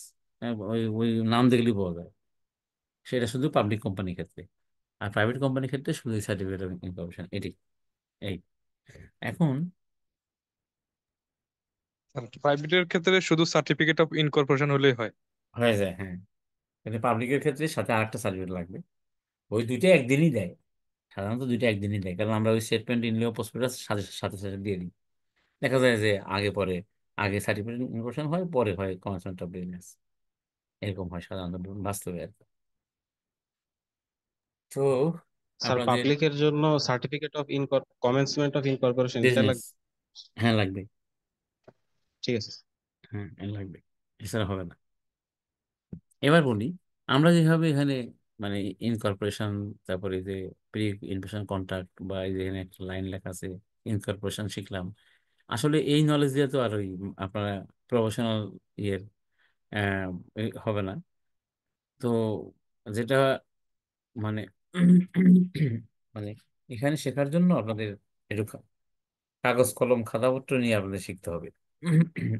ওই ওই নাম দেখলেই পাওয়া যায়। সেটা শুধু পাবলিক কোম্পানির ক্ষেত্রে, আর প্রাইভেট কোম্পানির ক্ষেত্রে শুধু সার্টিফিকেট অফ ইনকর্পোরেশন। এটি এই এখন প্রাইভেটের ক্ষেত্রে শুধু সার্টিফিকেট অফ ইনকর্পোরেশন হলেই হয়। হয়ে যায়, হ্যাঁ। কিন্তু পাবলিকের ক্ষেত্রে সাথে আরেকটা সার্টিফিকেট লাগবে। ওই দুইটা একদিনই দেয়, সাধারণত দুইটা একদিনই দেয়, কারণ আমরা ওই স্টেটমেন্ট ইনলিও প্রসপেক্টাস সাথে সাথে সাথে দিয়ে দিই। দেখা যায় যে আগে পরে, আগে সার্টিফিকেট ইনকর্পোরেশন হয়, পরে হয় কমেন্সমেন্ট অফ বিজনেস, এরকম হয় সাধারণত বাস্তবে আর কি। তো স্যার আপনাদের পাবলিকের জন্য certificate of commencement of incorporation এটা বিজনেস, লাগবে। হ্যাঁ লাগবে। ঠিক আছে। হ্যাঁ এটা লাগবে, এছাড়া হবে না। এবার বলি, আমরা যেভাবে এখানে মানে ইনকর্পোরেশন, তারপরে যে প্রি ইনভেস্টমেন্ট কন্ট্রাক্ট, বা এই যে এখানে একটা লাইন লেখা আছে ইনকর্পোরেশন শিখলাম, আসলে এই নলেজ দিয়ে তো আর ওই আপনারা প্রফেশনাল ইয়ের হবে না। তো যেটা মানে মানে এখানে শেখার জন্য আপনাদের একটু কাগজ কলম খাতাপত্র নিয়ে আপনাদের শিখতে হবে।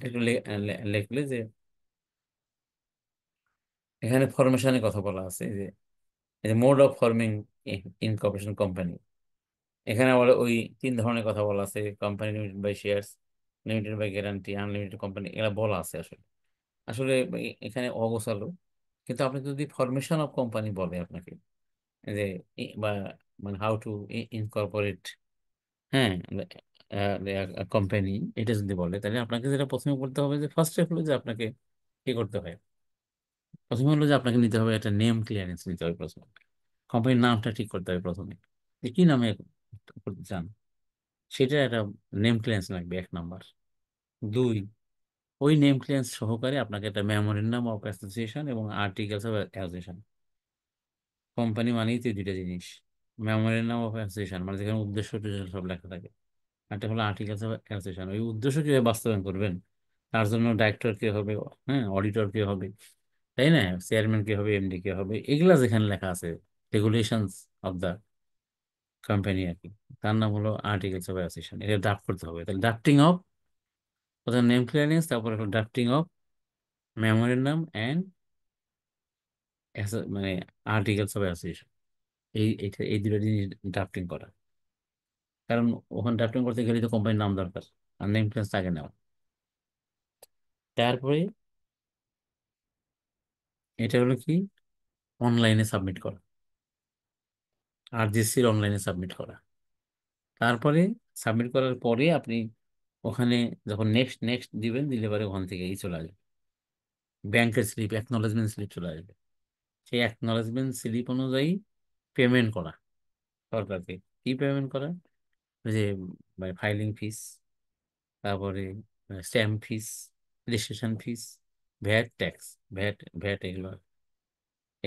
একটু লিখলে যে এখানে ফরমেশনের কথা বলা আছে, যে mode of forming incorporation company. এখানে আবার ওই তিন ধরনের কথা বলা আছে, company limited by shares, limited by guarantee, unlimited company, এগুলা বলা আছে। আসলে আসলে এখানে অগোছালো। কিন্তু আপনি যদি ফরমেশন অফ কোম্পানি বলে আপনাকে, যে বা মানে হাউ টু ইনকর্পোরেট, হ্যাঁ কোম্পানি, এটা যদি বলে তাহলে আপনাকে যেটা প্রথমে বলতে হবে, যে ফার্স্ট স্টেপ হলো যে আপনাকে কি করতে হয়, প্রথমে হলো যে আপনাকে নিতে হবে একটা নেম ক্লিয়ারেন্স নিতে হবে প্রথমে। কোম্পানির নামটা ঠিক করতে হবে প্রথমে, যে কি নামে করতে চান, সেটা একটা নেম ক্লিয়ারেন্স লাগবে 1 নাম্বার। 2, ওই নেম ক্লিয়ারেন্স সহকারে আপনাকে একটা মেমোরেন্ডাম অফ অ্যাসোসিয়েশন এবং আর্টিকেলস অফ অ্যাসোসিয়েশন। কোম্পানি মানেই তো এই দুইটা জিনিস, মেমোরেন্ডাম অফ অ্যাসোসিয়েশন মানে যেখানে উদ্দেশ্য টুদ্দেশ্য সব লেখা থাকে, একটা হলো আর্টিকেলস অফ অ্যাসোসিয়েশন, ওই উদ্দেশ্য কিভাবে বাস্তবায়ন করবেন, তার জন্য ডাইরেক্টর কে হবে, হ্যাঁ অডিটর কে হবে, তাই না? চেয়ারম্যান কে হবে, এমডি কে হবে, এগুলা যেখানে লেখা আছে রেগুলেশনস অফ দ্য কোম্পানি আর কি, তার নাম হলো আর্টিকেলস অফ অ্যাসোসিয়েশন। এটা ড্রাফট করতে হবে। তাহলে ড্রাফটিং অফ, প্রথম নেম ক্লিয়ারেন্স, তারপরে হলো ড্রাফটিং অফ মেমোরেন্ডাম অ্যান্ড মানে আর্টিকেলস অফ অ্যাসোসিয়েশন। এই দুটো জিনিস ড্রাফটিং করা। কারণ ওখানে ড্রাফটিং করতে গেলে তো কোম্পানির নাম দরকার, আর নেম ক্লিয়ারেন্স আগে নেওয়া। তারপরে এটা হলো কি, অনলাইনে সাবমিট করা, আরজিসির অনলাইনে সাবমিট করা। তারপরে সাবমিট করার পরে আপনি ওখানে যখন নেক্সট নেক্সট দিবেন, দিলে পরে ওখান থেকে এই চলে আসবে ব্যাংকের স্লিপ, অ্যাকনোলেজমেন্ট স্লিপ চলে আসবে। সেই অ্যাকনোলেজমেন্ট স্লিপ অনুযায়ী পেমেন্ট করা সরকারকে। কি পেমেন্ট করা? ওই যে ফাইলিং ফিস, তারপরে stamp fees, registration fees, VAT tax, VAT এগুলো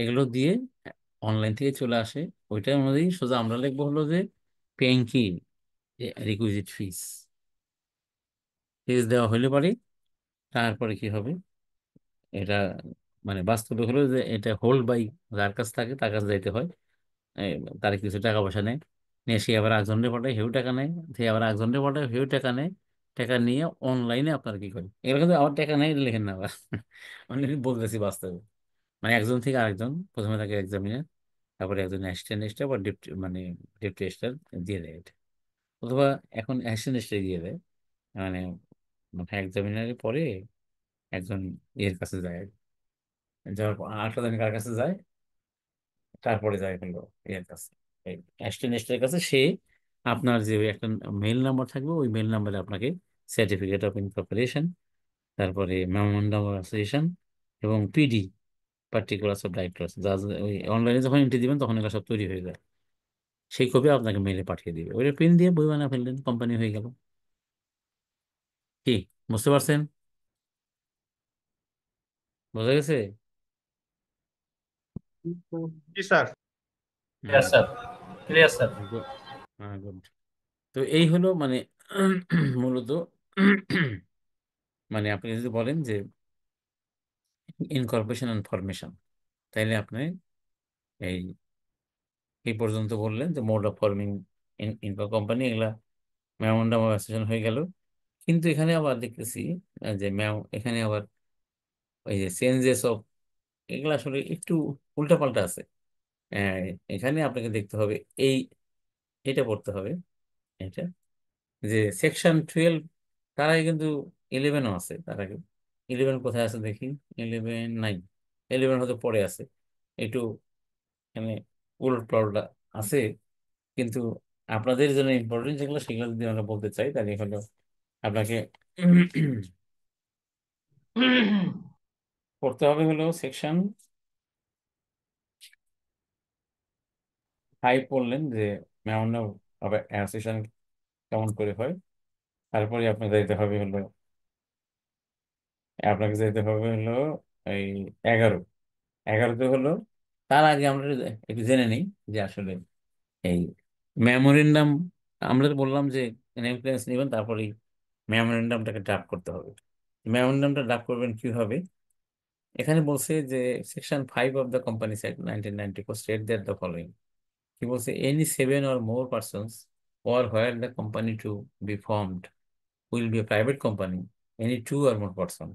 এগুলো দিয়ে অনলাইন থেকে চলে আসে। ওইটা অনুযায়ী সোজা আমরা লিখবো হলো যে পেইং কি রিকুইজিট ফিস, ফিস দেওয়া হলে পরে তারপরে কি হবে, এটা মানে বাস্তবে হলো যে এটা হোল্ড বাই, যার কাছ থাকে তার কাছে যাইতে হয়। এই, তার কিছু টাকা পয়সা নেয়, নিয়ে সে আবার একজনের পাঠায়, হেউ টাকা নেয়, সে আবার একজনের পাঠায়, হেউ টাকা নেয়। টাকা নিয়ে অনলাইনে আপনার কি করে, এগুলো কিন্তু আবার টাকা নেই লেখেন না আবার অনলাইনে বলতেছি বাস্তবে। মানে একজন থেকে আরেকজন, প্রথমে তাকে এক্সামিনার, তারপরে একজন অ্যাসিস্ট্যান্ট স্টাফ বা ডেপুটি মানে ডেপুটি স্টাফ দিয়ে দেয় এটা। অথবা এখন অ্যাসিস্ট্যান্ট স্টাফ দিয়ে দেয়, মানে মানে এক্সামিনারের পরে একজন এর কাছে যায়, যাওয়ার পর আরেকটা কার কাছে যায়, তারপরে যায় হলো এর কাছে, এই অ্যাসিস্ট্যান্টের কাছে। সে আপনার যে একটা মেইল নাম্বার থাকবে, ওই মেইল নাম্বারে আপনাকে সার্টিফিকেট অফ ইনকর্পোরেশন, তারপরে মেমোরেন্ডাম অফ অ্যাসোসিয়েশন এবং পিডি, পার্টিকুলার্স অফ ডাইরেক্টরস, যা যা ওই অনলাইনে যখন এন্ট্রি দিবেন তখন এগুলো সব তৈরি হয়ে যায়। সেই কপি আপনাকে মেইলে পাঠিয়ে দিবে, ওইটা প্রিন্ট দিয়ে বই বানিয়ে ফেললেন, কোম্পানি হয়ে গেল। কি বুঝতে পারছেন? বোঝা গেছে? জি স্যার। ক্লিয়ার হুম। Sir, clear sir. গুড। হ্যাঁ, গুড। তো এই হলো মানে মূলত মানে আপনি যদি বলেন যে ইনকর্পোরেশন অ্যান্ড ফরমেশন, তাইলে আপনি এই এই পর্যন্ত বললেন যে মোড অফ ফর্মিং ইনকো কোম্পানি, এগুলা মেমোরেন্ডাম অফ অ্যাসোসিয়েশন হয়ে গেল। কিন্তু এখানে আবার দেখতেছি যে এখানে আবার ওই যে চেঞ্জেস অফ, এগুলা আসলে একটু উল্টাপাল্টা আছে। আহ, এখানে আপনাকে দেখতে হবে এই, এটা পড়তে হবে, এটা যে সেকশন 12, তার আগে কিন্তু 11ও আছে। তার আগে 11 কোথায় আছে দেখি, 11 নাই, 11 হয়তো পরে আছে একটু, এখানে উলট পালট আছে। কিন্তু আপনাদের জন্য ইম্পর্টেন্ট যেগুলো, সেগুলো যদি আমরা বলতে চাই, তাহলে হলো আপনাকে পড়তে হবে হলো সেকশন 5, পড়লেন যে মেমোরেন্ডাম অফ অ্যাসোসিয়েশন কেমন করে হয়। তারপরে আপনাকে যেতে হবে হলো এই 11, 11তে হলো। তার আগে আমরা একটু জেনে নিই যে আসলে এই মেমোরেন্ডাম, আমরা তো বললাম যে নেমপ্লেস নেবেন, তারপরে মেমোরেন্ডামটাকে ড্রাফট করতে হবে। মেমোরেন্ডামটা ড্রাফট করবেন কিভাবে? এখানে বলছে যে section 5 of the companies act 1994 state that the following, কি বলছে, any 7 or more persons or where the company to be formed will be a private company, any 2 or more person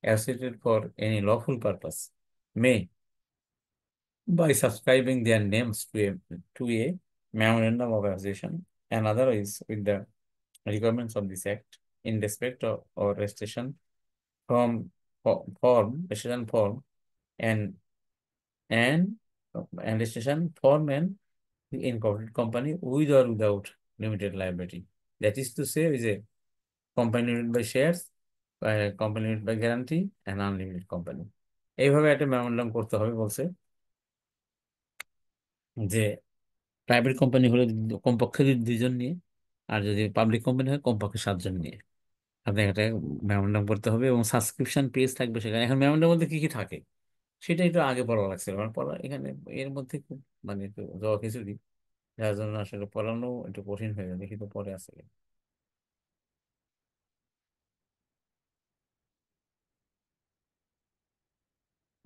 associated for any lawful purpose may, by subscribing their names to a memorandum of association and otherwise with the requirements of this act in respect of or registration from registration form and and and registration form and the incorporated company with or without limited liability. That is to say, is a company limited by shares, company limited by guarantee and unlimited company. এইভাবে একটা memorandum করতে হবে বলছে যে private company হলে কমপক্ষে দুইজন নিয়ে, আর যদি পাবলিক কোম্পানি হয় কমপক্ষে 7 জন নিয়ে আপনাকে একটা মেমোরেন্ডাম করতে হবে, এবং সাবস্ক্রিপশন পেজ থাকবে সেখানে। এখন মেমোরেন্ডাম মধ্যে কি কি থাকে সেটা একটু আগে পড়া লাগছে, আমার পড়া এখানে এর মধ্যে খুব মানে একটু যাওয়া খিচুড়ি, যার জন্য আসলে পড়ানো একটু কঠিন হয়ে যায়, দেখি তো পরে আছে কিনা।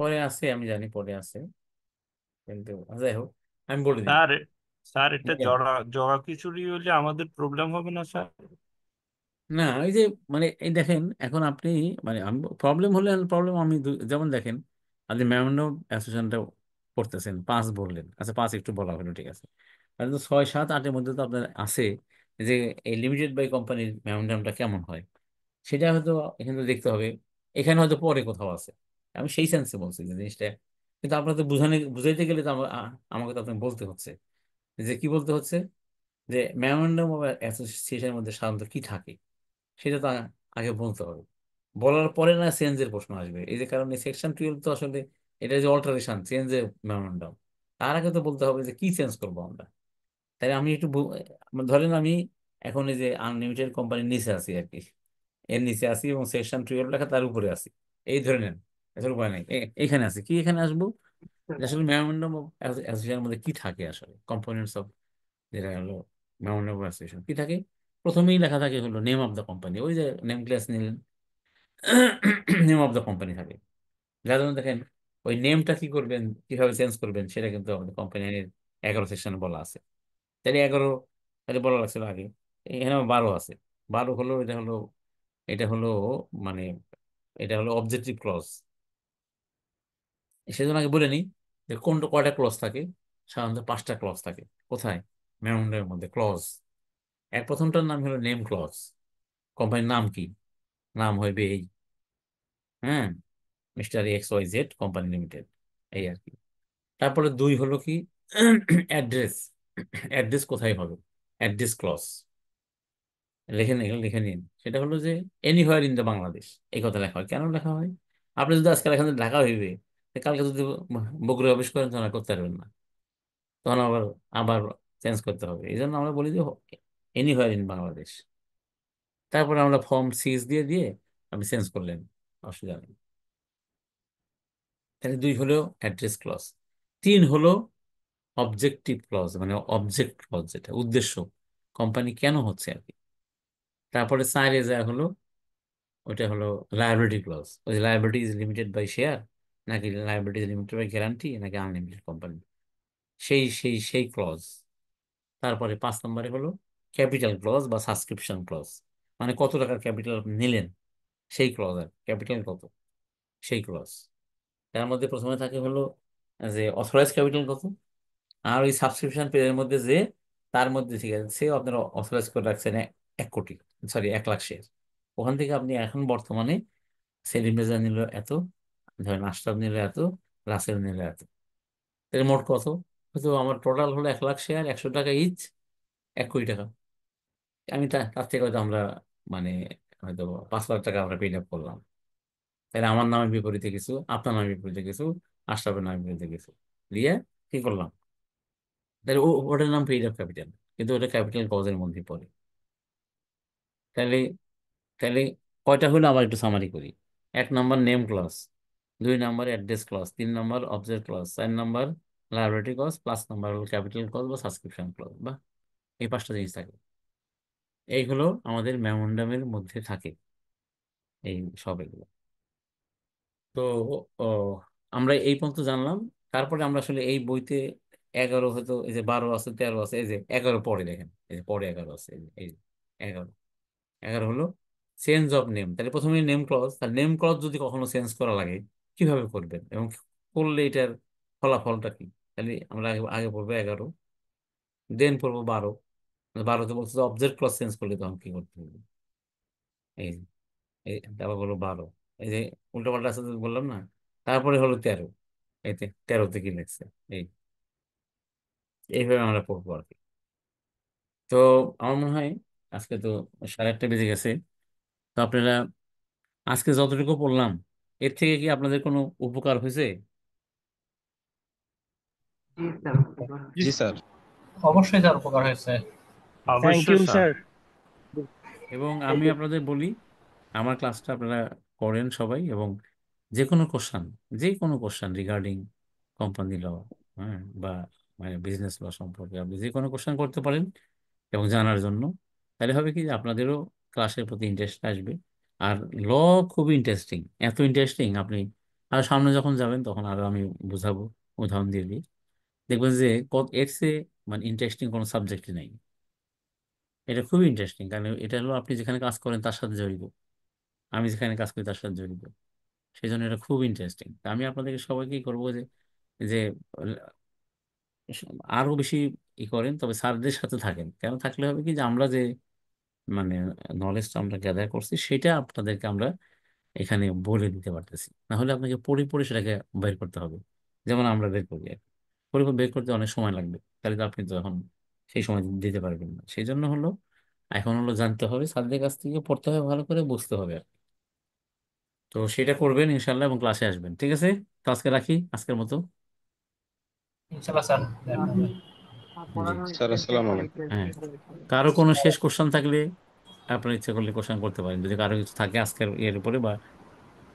পরে আছে, আমি জানি পরে আছে, কিন্তু যাই হোক আমি বলে দিই। স্যার স্যার এটা বলেন। জগা জগা খিচুড়ি হলে আমাদের প্রবলেম হবে না স্যার? না এই যে মানে এই দেখেন এখন আপনি মানে আমি প্রবলেম হলে প্রবলেম আমি যেমন দেখেন আপনি মেমোরেন্ডাম অ্যাসোসিয়েশনটা করতেছেন, 5 বললেন, আচ্ছা 5 একটু বলা হলো ঠিক আছে, তাহলে তো 6, 7, 8-এর মধ্যে তো আপনার আছে যে এই লিমিটেড বাই কোম্পানির মেমোরেন্ডামটা কেমন হয়, সেটা হয়তো এখানে তো দেখতে হবে, এখানে হয়তো পরে কোথাও আছে, আমি সেই সেন্সে বলছি যে জিনিসটা, কিন্তু আপনার তো বুঝাইতে গেলে তো আমাকে তো আপনাকে বলতে হচ্ছে যে কি বলতে হচ্ছে, যে মেমোরেন্ডাম অফ অ্যাসোসিয়েশনের মধ্যে সাধারণত কি থাকে সেটা তো আগে বলতে হবে, বলার পরে না চেঞ্জের প্রশ্ন আসবে, এই যে কারণে সেকশন 12 তো আসলে এটা যে অল্টারেশন চেঞ্জের মেমোরেন্ডাম, তার আগে তো বলতে হবে যে কি চেঞ্জ করবো আমরা। তাই আমি একটু ধরেন আমি এখন এই যে আনলিমিটেড কোম্পানির নিচে আছি আর কি, এর নিচে আছি এবং সেকশন 12 লেখা তার উপরে আছি, এই ধরে নেন, আসলে উপায় নাই, এখানে আছি কি, এখানে আসবো যে আসলে মেমোরেন্ডাম অফ অ্যাসোসিয়েশনের মধ্যে কি থাকে, আসলে কম্পোনেন্টস অফ যেটা হলো মেমোরেন্ডাম অফ অ্যাসোসিয়েশন কি থাকে, প্রথমেই লেখা থাকে হলো নেম অফ দ্য কোম্পানি, ওই যে নেম ক্লাস নিলেন, নেম অফ দ্য কোম্পানি থাকে, যার জন্য দেখেন ওই নেমটা কি করবেন, কিভাবে চেঞ্জ করবেন সেটা কিন্তু আমাদের কোম্পানির 11 সেকশনে বলা আছে, তাহলে 11 তাহলে বলা লাগছিল আগে, এখানে 12 আছে, 12 হলো এটা হলো মানে এটা হলো অবজেক্টিভ ক্লজ, সেজন্য আগে বলে নিই যে কোনটা কয়টা ক্লজ থাকে, সাধারণত 5টা ক্লজ থাকে, কোথায় মেমোরেন্ডামের মধ্যে ক্লজ, প্রথমটার নাম হলো নেম ক্লজ, কোম্পানির নাম কি, নাম হইবে এই, হ্যাঁ, মিস্টার XYZ কোম্পানি লিমিটেড, এই আর কি। তারপরে 2 হলো কি অ্যাড্রেস, অ্যাড্রেস কোথায় হবে, অ্যাড্রেস ক্লজ, লিখে নিন, সেটা হলো যে এনিহোয়ার ইন দ্য বাংলাদেশ, এই কথা লেখা হয়, কেন লেখা হয়, আপনি যদি আজকাল এখানে ঢাকা হইবে, তো কালকে যদি বগুড়া অফিস করেন তখন আর করতে পারবেন না, তখন আবার আবার চেঞ্জ করতে হবে, এই জন্য আমরা বলি যে এনিহোয়ার ইন বাংলাদেশ, তারপরে আমরা ফর্ম 6 দিয়ে দিয়ে আপনি চেঞ্জ করলেন, অসুবিধা নেই। তাহলে 2 হলো অ্যাড্রেস ক্লজ, 3 হলো অবজেক্টিভ ক্লজ, মানে অবজেক্ট ক্লজ যেটা উদ্দেশ্য, কোম্পানি কেন হচ্ছে আর কি। তারপরে 4 যা হলো ওটা হলো লায়াবিলিটি ক্লজ, ওই liability is limited by share, নাকি liability is limited by guarantee, নাকি আনলিমিটেড কোম্পানি, সেই ক্লজ। তারপরে 5 নম্বরে হলো ক্যাপিটাল ক্লজ বা সাবস্ক্রিপশন ক্লজ, মানে কত টাকার ক্যাপিটাল আপনি নিলেন সেই ক্লজ, আর ক্যাপিটাল কত সেই ক্লজ। তার মধ্যে প্রথমে থাকে হলো যে অথরাইজ ক্যাপিটাল কত, আর ওই সাবস্ক্রিপশন পেজের মধ্যে যে তার মধ্যে ঠিক আছে সে আপনারা অথরাইজ করে রাখছেন 1 কোটি, সরি 1 লাখ শেয়ার, ওখান থেকে আপনি এখন বর্তমানে সেলিম রেজা নিল এত, ধরেন আশরাফ নিল এত, রাসেল নিল এত, তাহলে মোট কত, হয়তো আমার টোটাল হলো 1 লাখ শেয়ার, 100 টাকা ইচ, 1 কোটি টাকা, আমি তার থেকে হয়তো আমরা মানে হয়তো 5 লাখ টাকা আমরা পেড আপ করলাম, তাহলে আমার নামের বিপরীতে কিছু, আপনার নামের বিপরীতে কিছু, আশরাফের নামের বিপরীতে কিছু দিয়ে কি করলাম, তাহলে ওটার নাম পেইড আপ ক্যাপিটাল, কিন্তু ওটা ক্যাপিটাল কজের মধ্যে পড়ে। তাহলে তাহলে কয়টা হলো আবার একটু সামারি করি, 1 নম্বর নেম ক্লজ, 2 নম্বর অ্যাড্রেস ক্লজ, 3 নম্বর অবজেক্ট ক্লজ, 4 নম্বর লায়াবিলিটি ক্লজ, 5 নম্বর হলো ক্যাপিটাল ক্লজ বা সাবস্ক্রিপশন ক্লজ, বা এই 5টা জিনিস থাকে, এই হলো আমাদের মেমোরেন্ডামের মধ্যে থাকে, এই সব এগুলো। তো ও, আমরা এই পর্যন্ত জানলাম, তারপরে আমরা আসলে এই বইতে 11 হয়তো এই যে 12 আছে, 13 আছে, এই যে 11 পরে দেখেন, এই যে পরে 11 আছে, এই যে 11, 11 হলো চেঞ্জ অফ নেম, তাহলে প্রথমে নেম ক্লজ, তার নেম ক্লজ যদি কখনো চেঞ্জ করা লাগে কিভাবে করবেন এবং করলে এটার ফলাফলটা কি, তাহলে আমরা আগে আগে পড়বো 11, দেন পড়বো 12, 12তে বলছে অবজেক্ট ক্লজ চেঞ্জ করলে তখন কি করতে হবে, এই যে, এই তারপর হলো 12, এই যে উল্টো পাল্টা আছে তো বললাম না, তারপরে হলো 13, এতে 13তে কি লিখছে, এই এইভাবে আমরা পড়বো আর কি। তো আমার মনে হয় আজকে তো 8:30 বেজে গেছে, তো আপনারা আজকে যতটুকু পড়লাম এর থেকে কি আপনাদের কোনো উপকার হয়েছে? জি স্যার। জি স্যার। অবশ্যই তার উপকার হয়েছে। থ্যাংক অবশ্যই ইউ স্যার। স্যার। এবং আমি আপনাদের বলি আমার ক্লাসটা আপনারা করেন সবাই, এবং যে কোনো কোশ্চান, রিগার্ডিং কোম্পানি ল, হ্যাঁ, বা মানে বিজনেস ল সম্পর্কে আপনি যে কোনো কোশ্চান করতে পারেন এবং জানার জন্য, তাহলে হবে কি যে আপনাদেরও ক্লাসের প্রতি ইন্টারেস্ট আসবে। আর ল খুবই ইন্টারেস্টিং, এত ইন্টারেস্টিং আপনি আর সামনে যখন যাবেন তখন আরো আমি বুঝাবো, উদাহরণ দিয়ে দিই, দেখবেন যে এর চেয়ে মানে ইন্টারেস্টিং কোনো সাবজেক্টই নাই। এটা খুবই ইন্টারেস্টিং, কারণ এটা হলো আপনি যেখানে কাজ করেন তার সাথে জড়িত, আমি যেখানে কাজ করি তার সাথে জড়িত। সেই জন্য এটা খুব ইন্টারেস্টিং। আমি আপনাদেরকে সবাইকেই করবো যে যে আরো বেশি করেন, তবে স্যারদের সাথে থাকেন। কেন থাকলে হবে কি, যে আমরা যে মানে নলেজটা আমরা গ্যাদার করছি সেটা আপনাদেরকে আমরা এখানে বলে দিতে পারতেছি, না হলে আপনাকে পড়ে পড়ে সেটাকে বের করতে হবে, যেমন আমরা বের করি আর কি। পড়ে পড়ে বের করতে অনেক সময় লাগবে, তাহলে তো আপনি তো এখন সেই সময় দিতে পারবেন না। সেই জন্য হলো এখন হলো জানতে হবে, স্যারদের কাছ থেকে পড়তে হবে, ভালো করে বুঝতে হবে আর কি। তো সেটা করবেন ইনশাল্লাহ এবং ক্লাসে আসবেন, ঠিক আছে? তো আজকে রাখি, আজকের মতো। ইনশাল্লাহ স্যার দেখা হবে। জি, পড়ানোর স্যার experience আসসালামু অনেক আলাইকুম। হ্যাঁ, ভালো ছিল। কারো কোনো শেষ কোশ্চেন থাকলে আপনার ইচ্ছা করলে কোশ্চেন করতে পারেন, যদি কারো কিছু থাকে আজকের এর উপরে, বা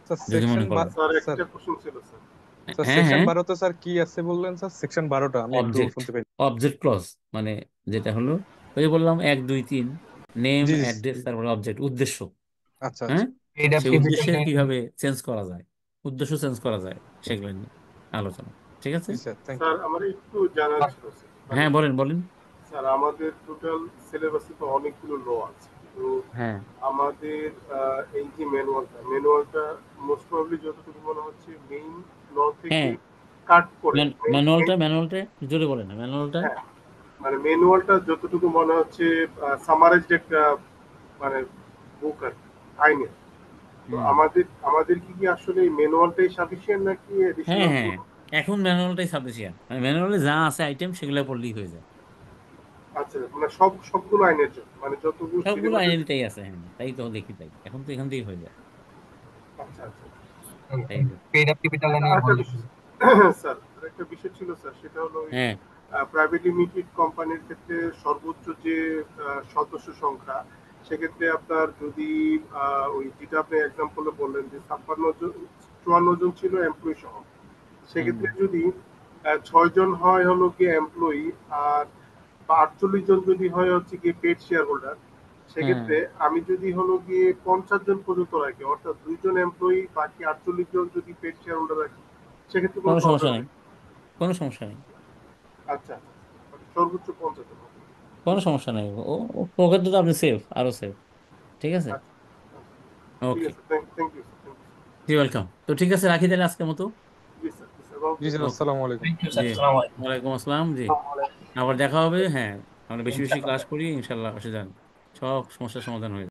স্যার যদি সেকশন মনে করেন। স্যার স্যার একটা কোশ্চেন ছিল স্যার। স্যার হ্যাঁ সেকশন হ্যাঁ, 12 তে স্যার কি আছে বললেন স্যার? সেকশন 12টা আমি একটু অবজেক্ট, শুনতে পাই। অবজেক্ট ক্লজ, মানে যেটা হলো ওই যে বললাম 1 2 3, নেম জি জি অ্যাড্রেস, তারপরে অবজেক্ট, উদ্দেশ্য। আচ্ছা হ্যাঁ, আচ্ছা। এইটা সেই পিপিটি উদ্দেশ্যের কিভাবে চেঞ্জ করা যায়, উদ্দেশ্য চেঞ্জ করা যায়, সেগুলো নিয়ে আলোচনা, ঠিক আছে? জি স্যার, থ্যাংক স্যার ইউ। আমার একটু জানার ছিল স্যার, মানে হ্যাঁ, বলেন বলেন। স্যার আমাদের টোটাল সিলেবাসে তো অনেকগুলো ল আছে, তো হ্যাঁ আমাদের এই যে ম্যানুয়ালটা মোস্ট প্রবাবলি যতটুকু মনে হচ্ছে মেইন ল থেকে হ্যাঁ, কাট করে ম্যানুয়ালটা জোরে বলেন না, ম্যানুয়ালটা। হ্যাঁ, মানে ম্যানুয়ালটা যতটুকু মনে হচ্ছে সামারাইজড একটা মানে বুক আর কি, আইনের। তো হুম, আমাদের কি আসলে এই ম্যানুয়ালটাই সাফিসিয়েন্ট নাকি হ্যাঁ এডিশনাল হ্যাঁ, কোনো? এখন ম্যানুয়ালটাই সাফিসিয়েন্ট, মানে ম্যানুয়ালে যা আছে আইটেম সেগুলো পড়লেই হয়ে যায়। আচ্ছা, মানে সবগুলো আইনের জন্য, মানে যতগুলো সবগুলো সিলেবাসের। আইনেরটাই আছে, হ্যাঁ তাই তো দেখি, তাই এখন তো এখান থেকেই হয়ে যায়। আচ্ছা আচ্ছা। তাই তো। পেইড আপ ক্যাপিটাল নিয়ে আরেকটা বললেন। বিষয় স্যার, আরেকটা বিষয় ছিল স্যার, সেটা হলো ওই হ্যাঁ প্রাইভেট লিমিটেড কোম্পানির ক্ষেত্রে সর্বোচ্চ যে সদস্য সংখ্যা, সেক্ষেত্রে আপনার যদি ওই যেটা আপনি এক্সাম্পলে বললেন যে 54 জন ছিল এমপ্লয়ি সহ, হুম সেক্ষেত্রে যদি 6 জন হয় হলো কি এমপ্লয়ি, আর বা 48 জন যদি হয় হচ্ছে কি পেড শেয়ার হোল্ডার, হ্যাঁ, সেক্ষেত্রে আমি যদি হলো গিয়ে 50 জন পর্যন্ত রাখি, অর্থাৎ 2 জন এমপ্লয়ি বাকি 48 জন যদি পেড শেয়ার হোল্ডার রাখি, সেক্ষেত্রে কোনো কোনো সমস্যা প্রবলেম নেই, নেই। কোনো সমস্যা নেই, আচ্ছা আচ্ছা, মানে সর্বোচ্চ 50 জন। কোনো সমস্যা নেই। ও প্রকৃত তো আপনি সেফ, আরো সেফ, ঠিক আছে? আচ্ছা আচ্ছা, ঠিক ওকে, আছে, thank you sir, thank you. জি ওয়েলকাম। তো ঠিক আছে, রাখি তাহলে আজকের মতো। জি স্যার, জি স্যার, জি স্যার, ওকে, আসসালামু আলাইকুম। থ্যাংক ইউ জি, স্যার, আসসালামু আলাইকুম। ওয়ালাইকুম আসসালাম। জি, আমাদের আবার দেখা হবে। হ্যাঁ, আমরা বেশি বেশি ইনশাআল্লাহ। ক্লাস করি, ইনশাল্লাহ অসুবিধা নেই, সব সমস্যার সমাধান হয়ে যাবে।